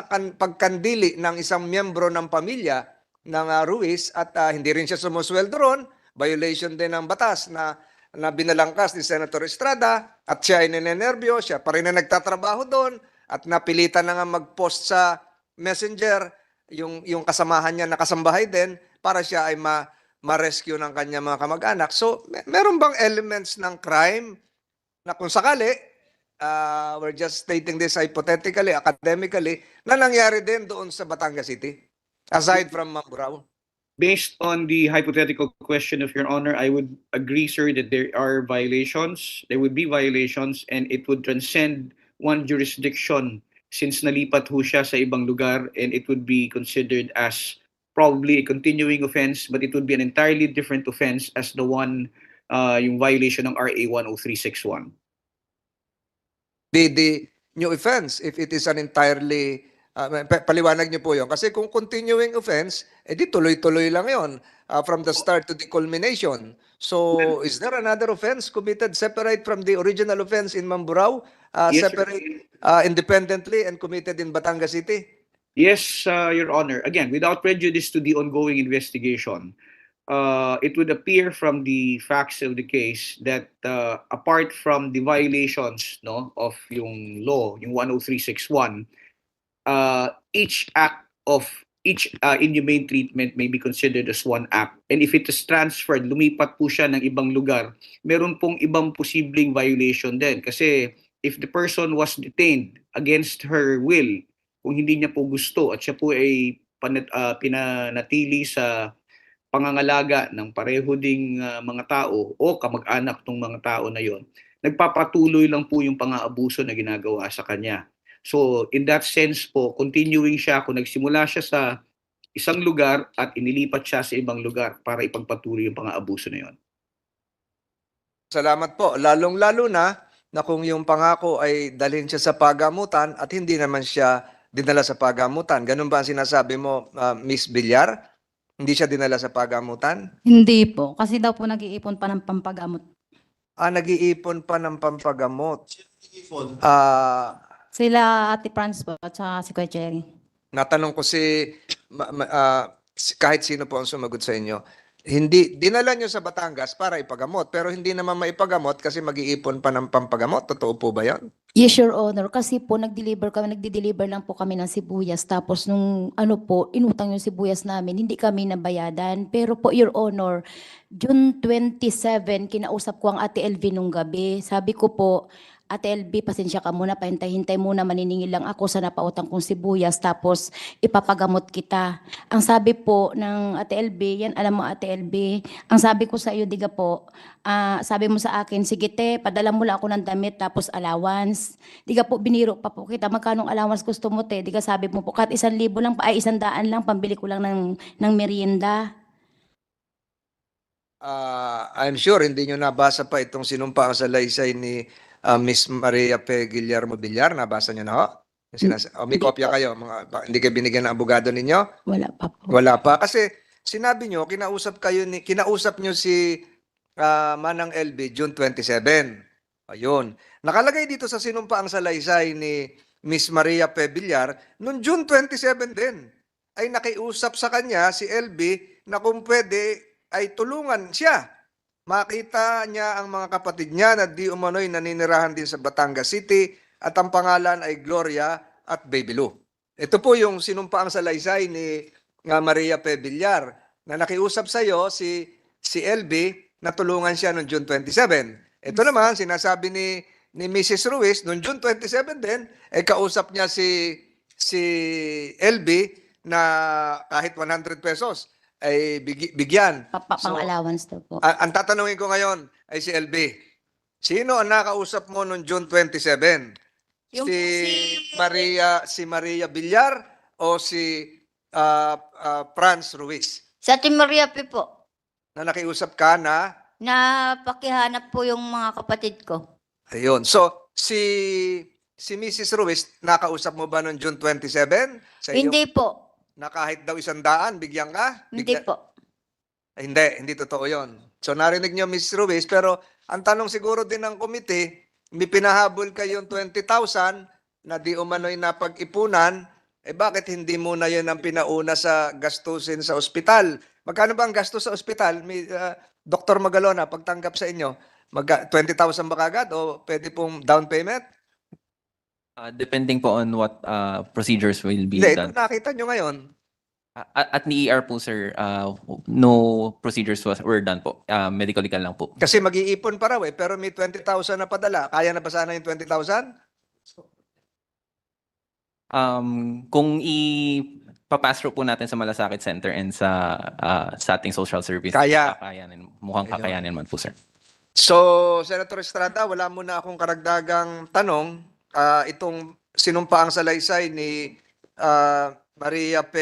pagkandili ng isang miyembro ng pamilya ng Ruiz at hindi rin siya sumusweldo ron. Violation din ng batas na binalangkas ni Senator Estrada at siya ay ninenervyo, siya pa rin na nagtatrabaho doon at napilitan na nga mag-post sa Messenger yung kasamahan niya na kasambahay din para siya ay ma-rescue ng kanya mga kamag-anak. So, meron bang elements ng crime na kung sakali, we're just stating this hypothetically, academically, na nangyari din doon sa Batangas City, aside from Mamburao? Based on the hypothetical question of Your Honor, I would agree, sir, that there are violations. There would be violations and it would transcend one jurisdiction since nalipat ho siya sa ibang lugar, and it would be considered as probably a continuing offense, but it would be an entirely different offense as the one, yung violation ng RA 10361. The new offense, if it is an entirely, paliwanag niyo po yun. Kasi kung continuing offense, edi tuloy-tuloy lang yun from the start to the culmination. So, is there another offense committed separate from the original offense in Mamburao, Yes, separate independently and committed in Batangas City? Yes, Your Honor. Again, without prejudice to the ongoing investigation, it would appear from the facts of the case that apart from the violations of yung law, yung 10361, each act of each inhumane treatment may be considered as one act. And if it is transferred, lumipat po siya ng ibang lugar, meron pong ibang posibleng violation din. Kasi if the person was detained against her will, kung hindi niya po gusto at siya po ay pinanatili sa pangangalaga ng pareho ding mga tao o kamag-anak ng mga tao na yon, nagpapatuloy lang po yung pang-aabuso na ginagawa sa kanya. So in that sense po, continuing siya kung nagsimula siya sa isang lugar at inilipat siya sa ibang lugar para ipagpatuloy yung pang-aabuso na yon. Salamat po. Lalong-lalo na kung yung pangako ay dalhin siya sa pagamutan at hindi naman siya dinala sa pagamutan. Ganun ba ang sinasabi mo, Miss Villar? Hindi siya dinala sa pagamutan? Hindi po, kasi daw po nag-iipon pa ng pampagamot. Nag-iipon pa ng pampagamot. Sila Ate Franz po at saka si Kuya Cherry. Natanong ko kahit sino po ang sumagot sa inyo, hindi dinala nyo sa Batangas para ipagamot, pero hindi naman maipagamot kasi mag-iipon pa ng pampagamot. Totoo po ba yan? Yes, Your Honor. Kasi po nagdi-deliver lang po kami ng sibuyas. Tapos nung inutang yung sibuyas namin, hindi kami nabayadan. Pero po, Your Honor, June 27, kinausap ko ang Ate LV nung gabi. Sabi ko po, Ate LV, pasensya ka muna, pahintay-hintay muna, maniningil lang ako sa napautang kong sibuyas, tapos ipapagamot kita. Ang sabi po ng Ate LV, yan alam mo Ate LV, ang sabi ko sa iyo, diga po, sabi mo sa akin, sige te, padala mo lang ako ng damit, tapos allowance. Diga po, biniro pa po kita, magkanong allowance gusto mo te? Diga sabi mo po, kahit 1,000 lang, 100 lang, pambili ko lang ng merienda. I'm sure hindi nyo nabasa pa itong sinumpa sa salaysay ni Miss Maria P. Guillermo Villar. Nabasa nyo na ho? May kopya kayo? Hindi kayo binigyan ng abogado ninyo? Wala pa po. Wala pa. Kasi sinabi nyo, kinausap nyo si Manang LB June 27. Ayun. Nakalagay dito sa sinumpa ang salaysay ni Miss Maria P. Villar noong June 27 din. ay nakiusap sa kanya si LB na kung pwede ay tulungan siya. Makita niya ang mga kapatid niya na di umano'y naninirahan din sa Batangas City at ang pangalan ay Gloria at Baby Lou. Ito po yung sinumpaang salaysay ni Maria P. Villar na nakiusap sa iyo si LB na tulungan siya noong June 27. Ito naman sinasabi ni Mrs. Ruiz noong June 27 din ay kausap niya si LB na kahit 100 pesos ay bigyan. Pang-allowance daw po. Ang tatanungin ko ngayon ay si LB. Sino ang nakausap mo noong June 27? Yung Si Maria Villar o si Franz Ruiz? Sa Ate Maria P po, Na nakiusap ka na na pakihanap po yung mga kapatid ko. ayun. So si Mrs. Ruiz nakausap mo ba noong June 27? Sa iyo Hindi po. na kahit daw 100 bigyan ka? Hindi po. Ay, hindi totoo 'yon. So narinig niyo Miss Ruiz, pero ang tanong siguro din ng komite, may pinahabol kayong 20,000 na di umano'y napag-ipunan, bakit hindi muna 'yon ang pinauna sa gastusin sa ospital? Magkano ba ang gastos sa ospital? Dr. Magalona, pagtanggap sa inyo, 20,000 ba kagad o pwede pong down payment? Depending po on what procedures will be Hindi, done. ito nakita nyo ngayon. At ni ER po, sir, no procedures were done po. Medical legal lang po. Kasi mag-iipon pa raw pero may 20,000 na padala. Kaya na ba sana yung 20,000? Kung ipapass through po natin sa Malasakit Center and sa ating social service, Kaya. mukhang Ayun. kakayanin man po, sir. So, Senator Estrada, wala muna akong karagdagang tanong. Itong sinumpaang salaysay ni Maria P.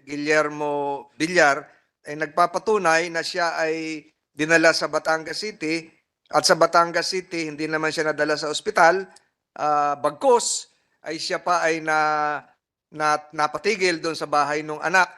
Guillermo Villar ay nagpapatunay na siya ay dinala sa Batangas City at sa Batangas City hindi naman siya nadala sa ospital. Bagkus ay siya pa ay napatigil doon sa bahay ng anak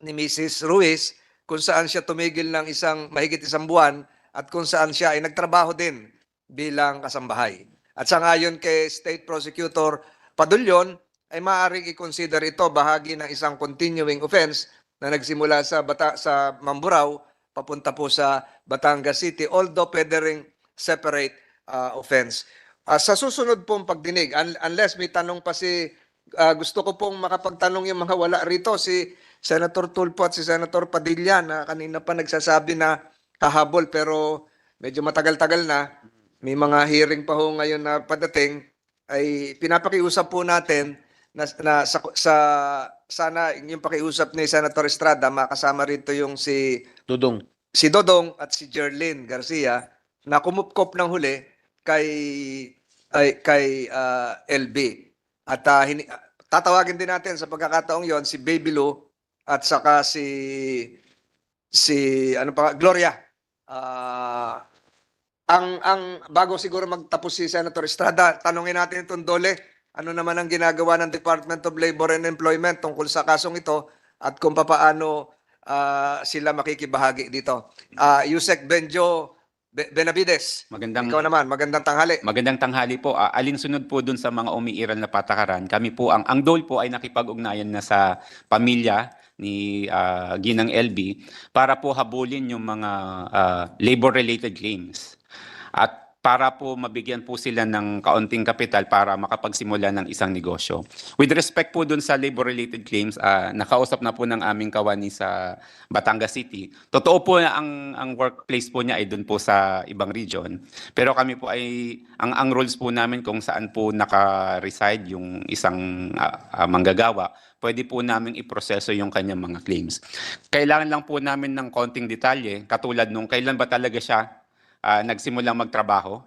ni Mrs. Ruiz kung saan siya tumigil ng mahigit isang buwan at kung saan siya ay nagtrabaho din bilang kasambahay. At sa ngayon kay State Prosecutor Padulyon, ay maaaring i-consider ito bahagi ng isang continuing offense na nagsimula sa Mamburao papunta po sa Batangas City, although pwede ring separate offense. Sa susunod pong pagdinig, unless may tanong pa gusto ko pong makapagtanong yung mga wala rito, si Senator Tulfo at si Senator Padilla na kanina pa nagsasabi na hahabol pero medyo matagal-tagal na. May mga hearing pa ho ngayon na padating, ay pinapakiusap po natin na sana yung pakiusap ni Senator Estrada, makasama rito yung si Dodong at si Jerlyn Garcia na kumupkop ng huli kay LB. At tatawagin din natin sa pagkakataong yon si Baby Lou at saka si Gloria. Ang bago siguro magtapos si Senator Estrada, tanungin natin itong Dole, ano naman ang ginagawa ng Department of Labor and Employment tungkol sa kasong ito at kung paano sila makikibahagi dito. Yusek Benjo Benavides, ikaw naman, magandang tanghali. Magandang tanghali po. Alinsunod po dun sa mga umiiral na patakaran. Kami po, ang DOL po ay nakipag-ugnayan na sa pamilya ni Ginang LB para po habulin yung mga labor-related claims. At para po mabigyan po sila ng kaunting kapital para makapagsimula ng isang negosyo. With respect po dun sa labor-related claims, nakausap na po ng aming kawani sa Batangas City. Totoo po na ang workplace po niya ay dun po sa ibang region. Pero kami po ay, ang rules po namin kung saan po naka-reside yung isang manggagawa, pwede po namin iproseso yung kanyang mga claims. Kailangan lang po namin ng konting detalye, katulad nung kailan ba talaga siya nagsimulang magtrabaho,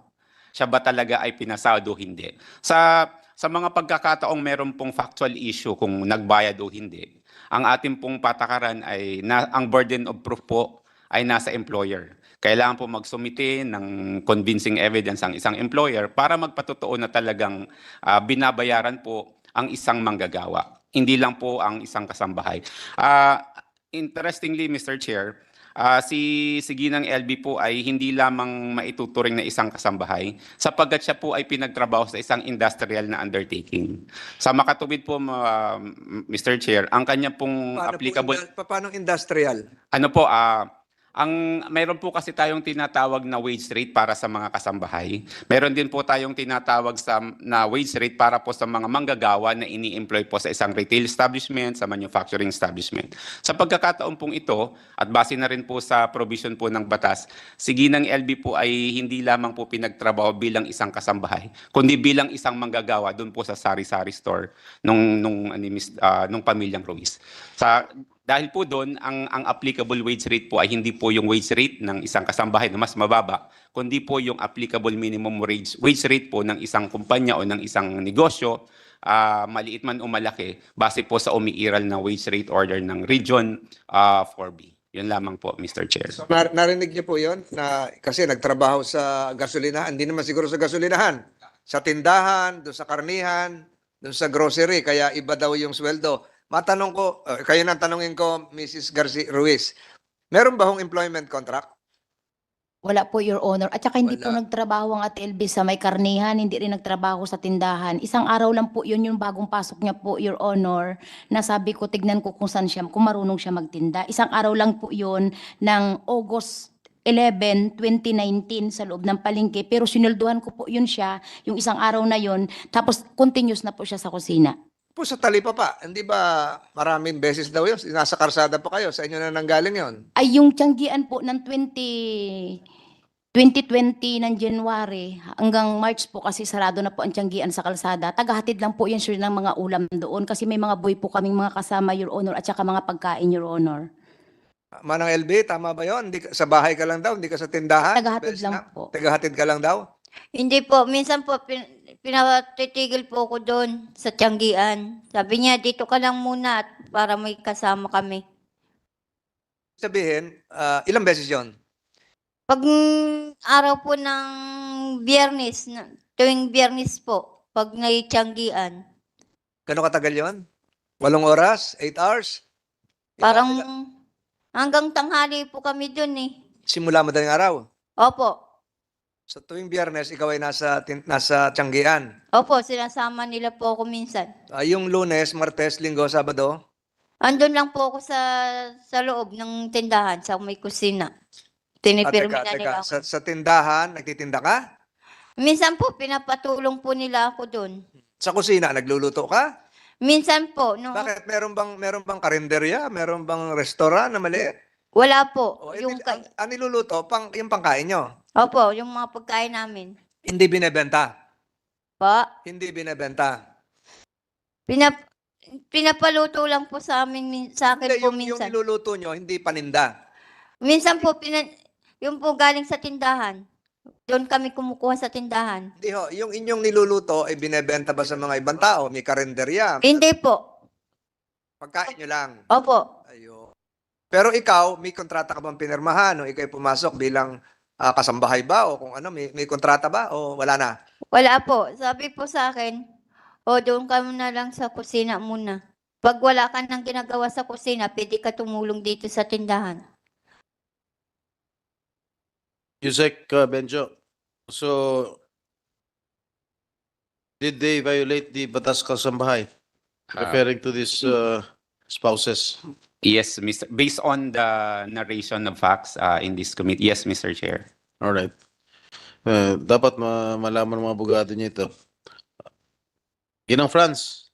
siya ba talaga ay pinasahod o hindi. Sa mga pagkakataong meron pong factual issue kung nagbayad o hindi, ang ating pong patakaran ay, ang burden of proof po ay nasa employer. Kailangan po magsumite ng convincing evidence ang isang employer para magpatotoo na talagang binabayaran po ang isang manggagawa, hindi lang po ang isang kasambahay. interestingly, Mr. Chair, si Ginang LB po ay hindi lamang maituturing na isang kasambahay sapagkat siya po ay pinagtrabaho sa isang industrial na undertaking. Sa makatuwid po, Mr. Chair, ang kanya pong applicable... Paano industrial? Ano po, mayroon po kasi tayong tinatawag na wage rate para sa mga kasambahay. Meron din po tayong tinatawag na wage rate para po sa mga manggagawa na ini-employ po sa isang retail establishment, sa manufacturing establishment. Sa pagkakataon pong ito, at base na rin po sa provision po ng batas, si Ginang LB po ay hindi lamang po pinagtrabaho bilang isang kasambahay, kundi bilang isang manggagawa doon po sa sari-sari store nung pamilyang Ruiz. Dahil po doon, ang applicable wage rate po ay hindi po yung wage rate ng isang kasambahay na mas mababa, kundi po yung applicable minimum wage rate po ng isang kumpanya o ng isang negosyo, maliit man o malaki, base po sa umiiral na wage rate order ng Region 4B. Yun lamang po, Mr. Chair. So, narinig niyo po yon na kasi nagtrabaho sa gasolinahan, hindi naman siguro sa gasolinahan, sa tindahan, doon sa karnihan, doon sa grocery, kaya iba daw yung sweldo. Matanong ko, kayo nang tanongin ko, Mrs. Garcia Ruiz, meron ba hong employment contract? Wala po, Your Honor. At saka hindi po Wala. nagtrabaho ang Ate LB sa may karnihan, hindi rin nagtrabaho sa tindahan. Isang araw lang po yun yung bagong pasok niya po, Your Honor, na sabi ko, tignan ko kung saan siya, kung marunong siya magtinda. Isang araw lang po yun ng August 11, 2019 sa loob ng palengke. Pero sinulduhan ko po yun siya, yung isang araw na yun, tapos continuous na po siya sa kusina. Po sa Talipapa, hindi ba maraming beses daw yun? Nasa karsada pa kayo, sa inyo na nanggaling yon. Ay, yung tiyanggian po ng 2020 ng January hanggang March po kasi sarado na po ang tiyanggian sa kalsada. Tagahatid lang po yan sir ng mga ulam doon kasi may mga boy po kaming mga kasama, Your Honor, at saka mga pagkain, Your Honor. Manang LB, tama ba yon? Sa bahay ka lang daw, hindi ka sa tindahan? Tagahatid Beses lang na? po. Tagahatid ka lang daw? Hindi po, minsan po pinatitigil po ko doon sa tiyanggian. Sabi niya, dito ka lang muna at para may kasama kami. Sabihin, ilang beses yon? Pag araw po ng Biyernes, tuwing Biyernes po, pag may tiyanggian, Gano'ng katagal yon? 8 oras? 8 hours? parang hanggang tanghali po kami doon eh. Simula madaling araw. Opo, Sa tuwing Biyernes, ikaw ay nasa tiyanggian. opo, sinasama nila po ako minsan. Yung Lunes, Martes, Linggo, Sabado, Andun lang po ako sa loob ng tindahan, sa may kusina. Tinipirmi na nila ako. sa tindahan, nagtitinda ka? Minsan po, pinapatulong po nila ako doon. Sa kusina, nagluluto ka? Minsan po, no, Bakit? Meron bang karinderya? Meron bang restaurant na maliit? wala po. O, Yung, ang niluluto, yung pangkain nyo. opo, yung mga pagkain namin. Hindi binebenta. Pa, Hindi binebenta. pinapaluto lang po sa amin, sa akin Hindi, po yung minsan. niluluto nyo, hindi paninda. Minsan po, yung po galing sa tindahan. Doon kami kumukuha sa tindahan. Hindi ho, yung inyong niluluto ay binebenta ba sa mga ibang tao? May karinderya? Hindi po. Pagkain nyo lang. Opo. Ayun. Pero ikaw, may kontrata ka bang pinirmahan? O ikaw pumasok bilang kasambahay ba? O kung ano, may kontrata ba? O wala na? Wala po. Sabi po sa akin, doon ka muna lang sa kusina muna. Pag wala ka nang ginagawa sa kusina, pwede ka tumulong dito sa tindahan. Yusek Benjo, so did they violate the Batas Kasambahay? Referring to these spouses. Yes, Mr. Based on the narration of facts in this committee, yes, Mr. Chair. All right. Dapat malaman ng mga abogado niya ito. Ginang Franz,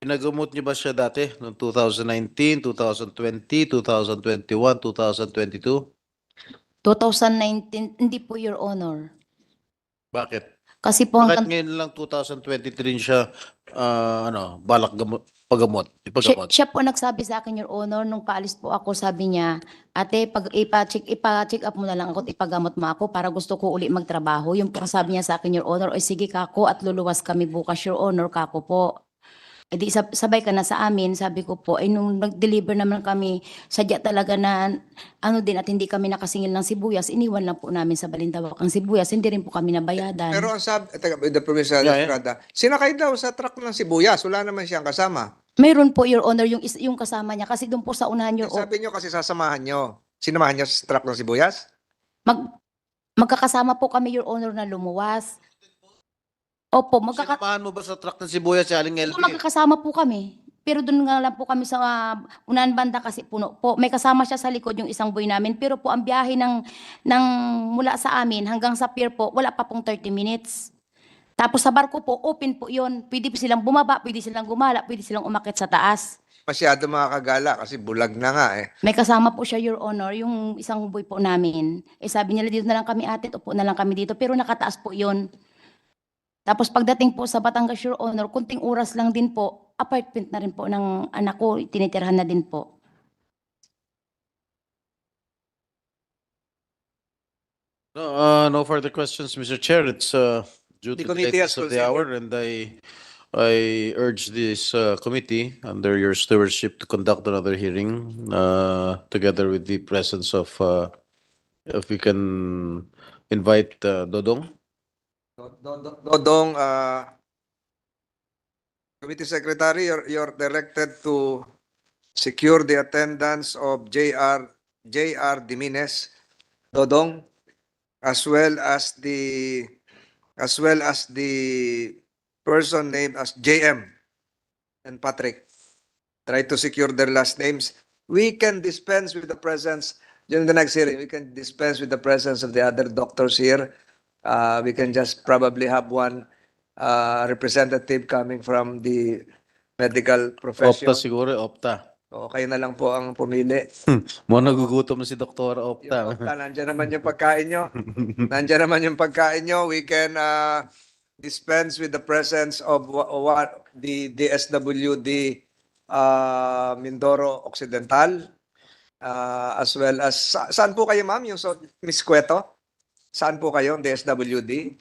pinagamot niyo ba siya dati noong 2019, 2020, 2021, 2022? 2019, hindi po, Your Honor. Bakit? Kasi po Bakit hanggang ngayon lang 2023 siya balak pagamot, ipagamot? siya po nagsabi sa akin, Your Honor, nung paalis po ako, sabi niya, ate, pag ipa-check up mo na lang ako at ipagamot mo ako para gusto ko uli magtrabaho. Yung po sabi niya sa akin, Your Honor, ay sige kako at luluwas kami bukas, Your Honor, kako po. E di sabay ka na sa amin, sabi ko po, ay nung nag-deliver naman kami, sadya talaga na din at hindi kami nakasingil ng sibuyas, iniwan lang po namin sa Balintawak ang sibuyas, hindi rin po kami nabayadan. Pero ang sabi, teka, the provincial Yeah, yeah. Estrada, sinakay daw sa truck ng sibuyas, wala naman siyang kasama. Mayroon po, Your Honor, yung kasama niya. Kasi doon po sa unahan, Your Honor, Sabi nyo kasi sasamahan nyo. Sinamahan nyo sa truck ng sibuyas? magkakasama po kami, Your Honor, na lumuwas. Opo, Sinamahan mo ba sa truck ng sibuyas si Aling LB? magkakasama po kami. Pero doon nga lang po kami sa unahan banda kasi puno po. May kasama siya sa likod yung isang boy namin. Pero po ang biyahe ng mula sa amin hanggang sa pier po, wala pa pong 30 minutes. Tapos sa barko po, open po yun. Pwede po silang bumaba, pwede silang gumala, pwede silang umakyat sa taas. Masyado makakagala kasi bulag na nga eh. May kasama po siya, Your Honor, yung isang boy po namin. Eh sabi nila, dito na lang kami ate, upo na lang kami dito. Pero nakataas po yun. Tapos pagdating po sa Batangas, Your Honor, kunting oras lang din po, apartment na rin po ng anak ko, tinitirhan na din po. No further questions, Mr. Chair. It's due The to the committee has lateness of the considered. hour, and I urge this committee under your stewardship to conduct another hearing together with the presence of, if we can invite Dodong. Dodong, Committee Secretary, you're directed to secure the attendance of J.R. Diminez, Dodong, as well as the person named as JM and Patrick. Try to secure their last names. We can dispense with the presence during the next hearing. We can dispense with the presence of the other doctors here. We can just probably have one representative coming from the medical profession. Opta siguro, Opta. O, kayo na lang po ang pumili. Mo nagugutom na si Dr. Yung Opta. Opta, nandiyan naman yung pagkain nyo. Nandiyan naman yung pagkain nyo. We can dispense with the presence of the DSWD Mindoro Occidental, as well as, saan po kayo ma'am? Yung Miss Cueto? Saan po kayo, DSWD?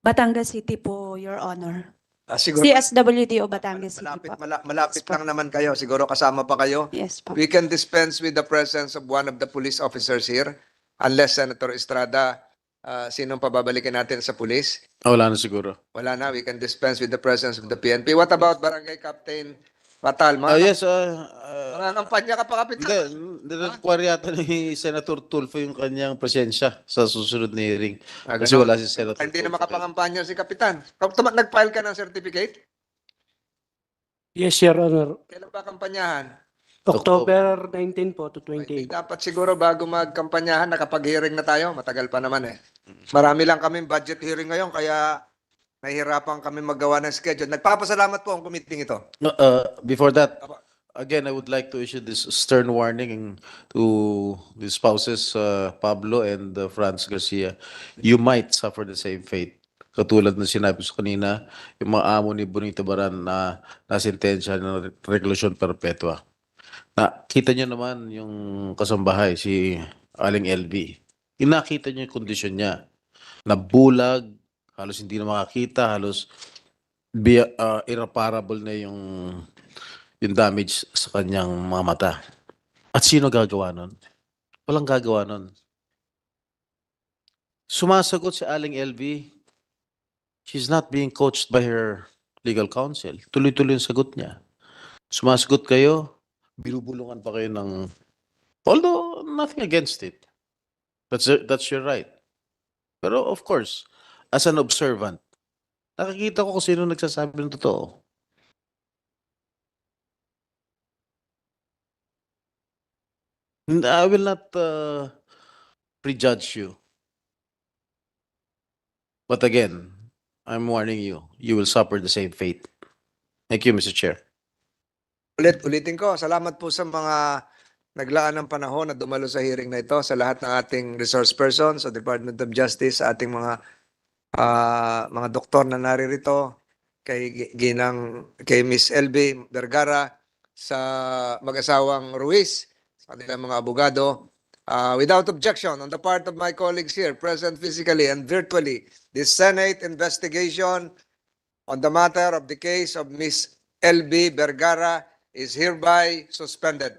Batangas City po, Your Honor. Siguro CSWD o Batangas City malapit, po. malapit Yes po. lang naman kayo. Siguro kasama pa kayo. Yes po. We can dispense with the presence of one of the police officers here, unless Senator Estrada, sinong pababalikin natin sa police? Wala na siguro. Wala na, we can dispense with the presence of the PNP. What about Barangay Captain Fatal? Yes, Mga kampanya ka pa, Kapitan. require yata ni Senator Tulfo yung kanyang presensya sa susunod na hearing. Kasi ganun. wala si Senator Hindi na Tulfo. makapangampanya si Kapitan. Nag-file ka ng certificate? Yes, Your Honor. Kailan ba kampanyahan? October 19 po to 28. Dapat siguro bago magkampanyahan, nakapag-hearing na tayo. Matagal pa naman eh. Marami lang kaming budget hearing ngayon, kaya nahihirapan kami maggawa ng schedule. Nagpapasalamat po ang committee ito. Before that, again, I would like to issue this stern warning to the spouses, Pablo and Franz Garcia. You might suffer the same fate. Katulad ng sinabi ko kanina, yung mga amo ni Bonito Baran na nasintensya ng regulasyon perpetua. Nakita nyo naman yung kasambahay, si Aling LV. Nakita nyo yung kondisyon niya. Nabulag, halos hindi na makakita, halos irreparable na yung damage sa kanyang mga mata. At sino gagawa nun? Walang gagawa nun. Sumasagot si Aling LV. She's not being coached by her legal counsel. Tuloy-tuloy yung sagot niya. Sumasagot kayo, binubulungan pa kayo ng... Although, nothing against it. That's your right. Pero of course, as an observant, nakikita ko kung sino nagsasabi ng totoo. I will not prejudge you. But again, I'm warning you, you will suffer the same fate. Thank you, Mr. Chair. Ulitin ko, salamat po sa mga naglaan ng panahon na dumalo sa hearing na ito, sa lahat ng ating resource persons, sa Department of Justice, sa ating mga doktor na naririto, kay Miss LB Vergara, sa mag-asawang Ruiz, sa kanilang mga abogado. Without objection on the part of my colleagues here, present physically and virtually, the Senate investigation on the matter of the case of Miss LB Vergara is hereby suspended.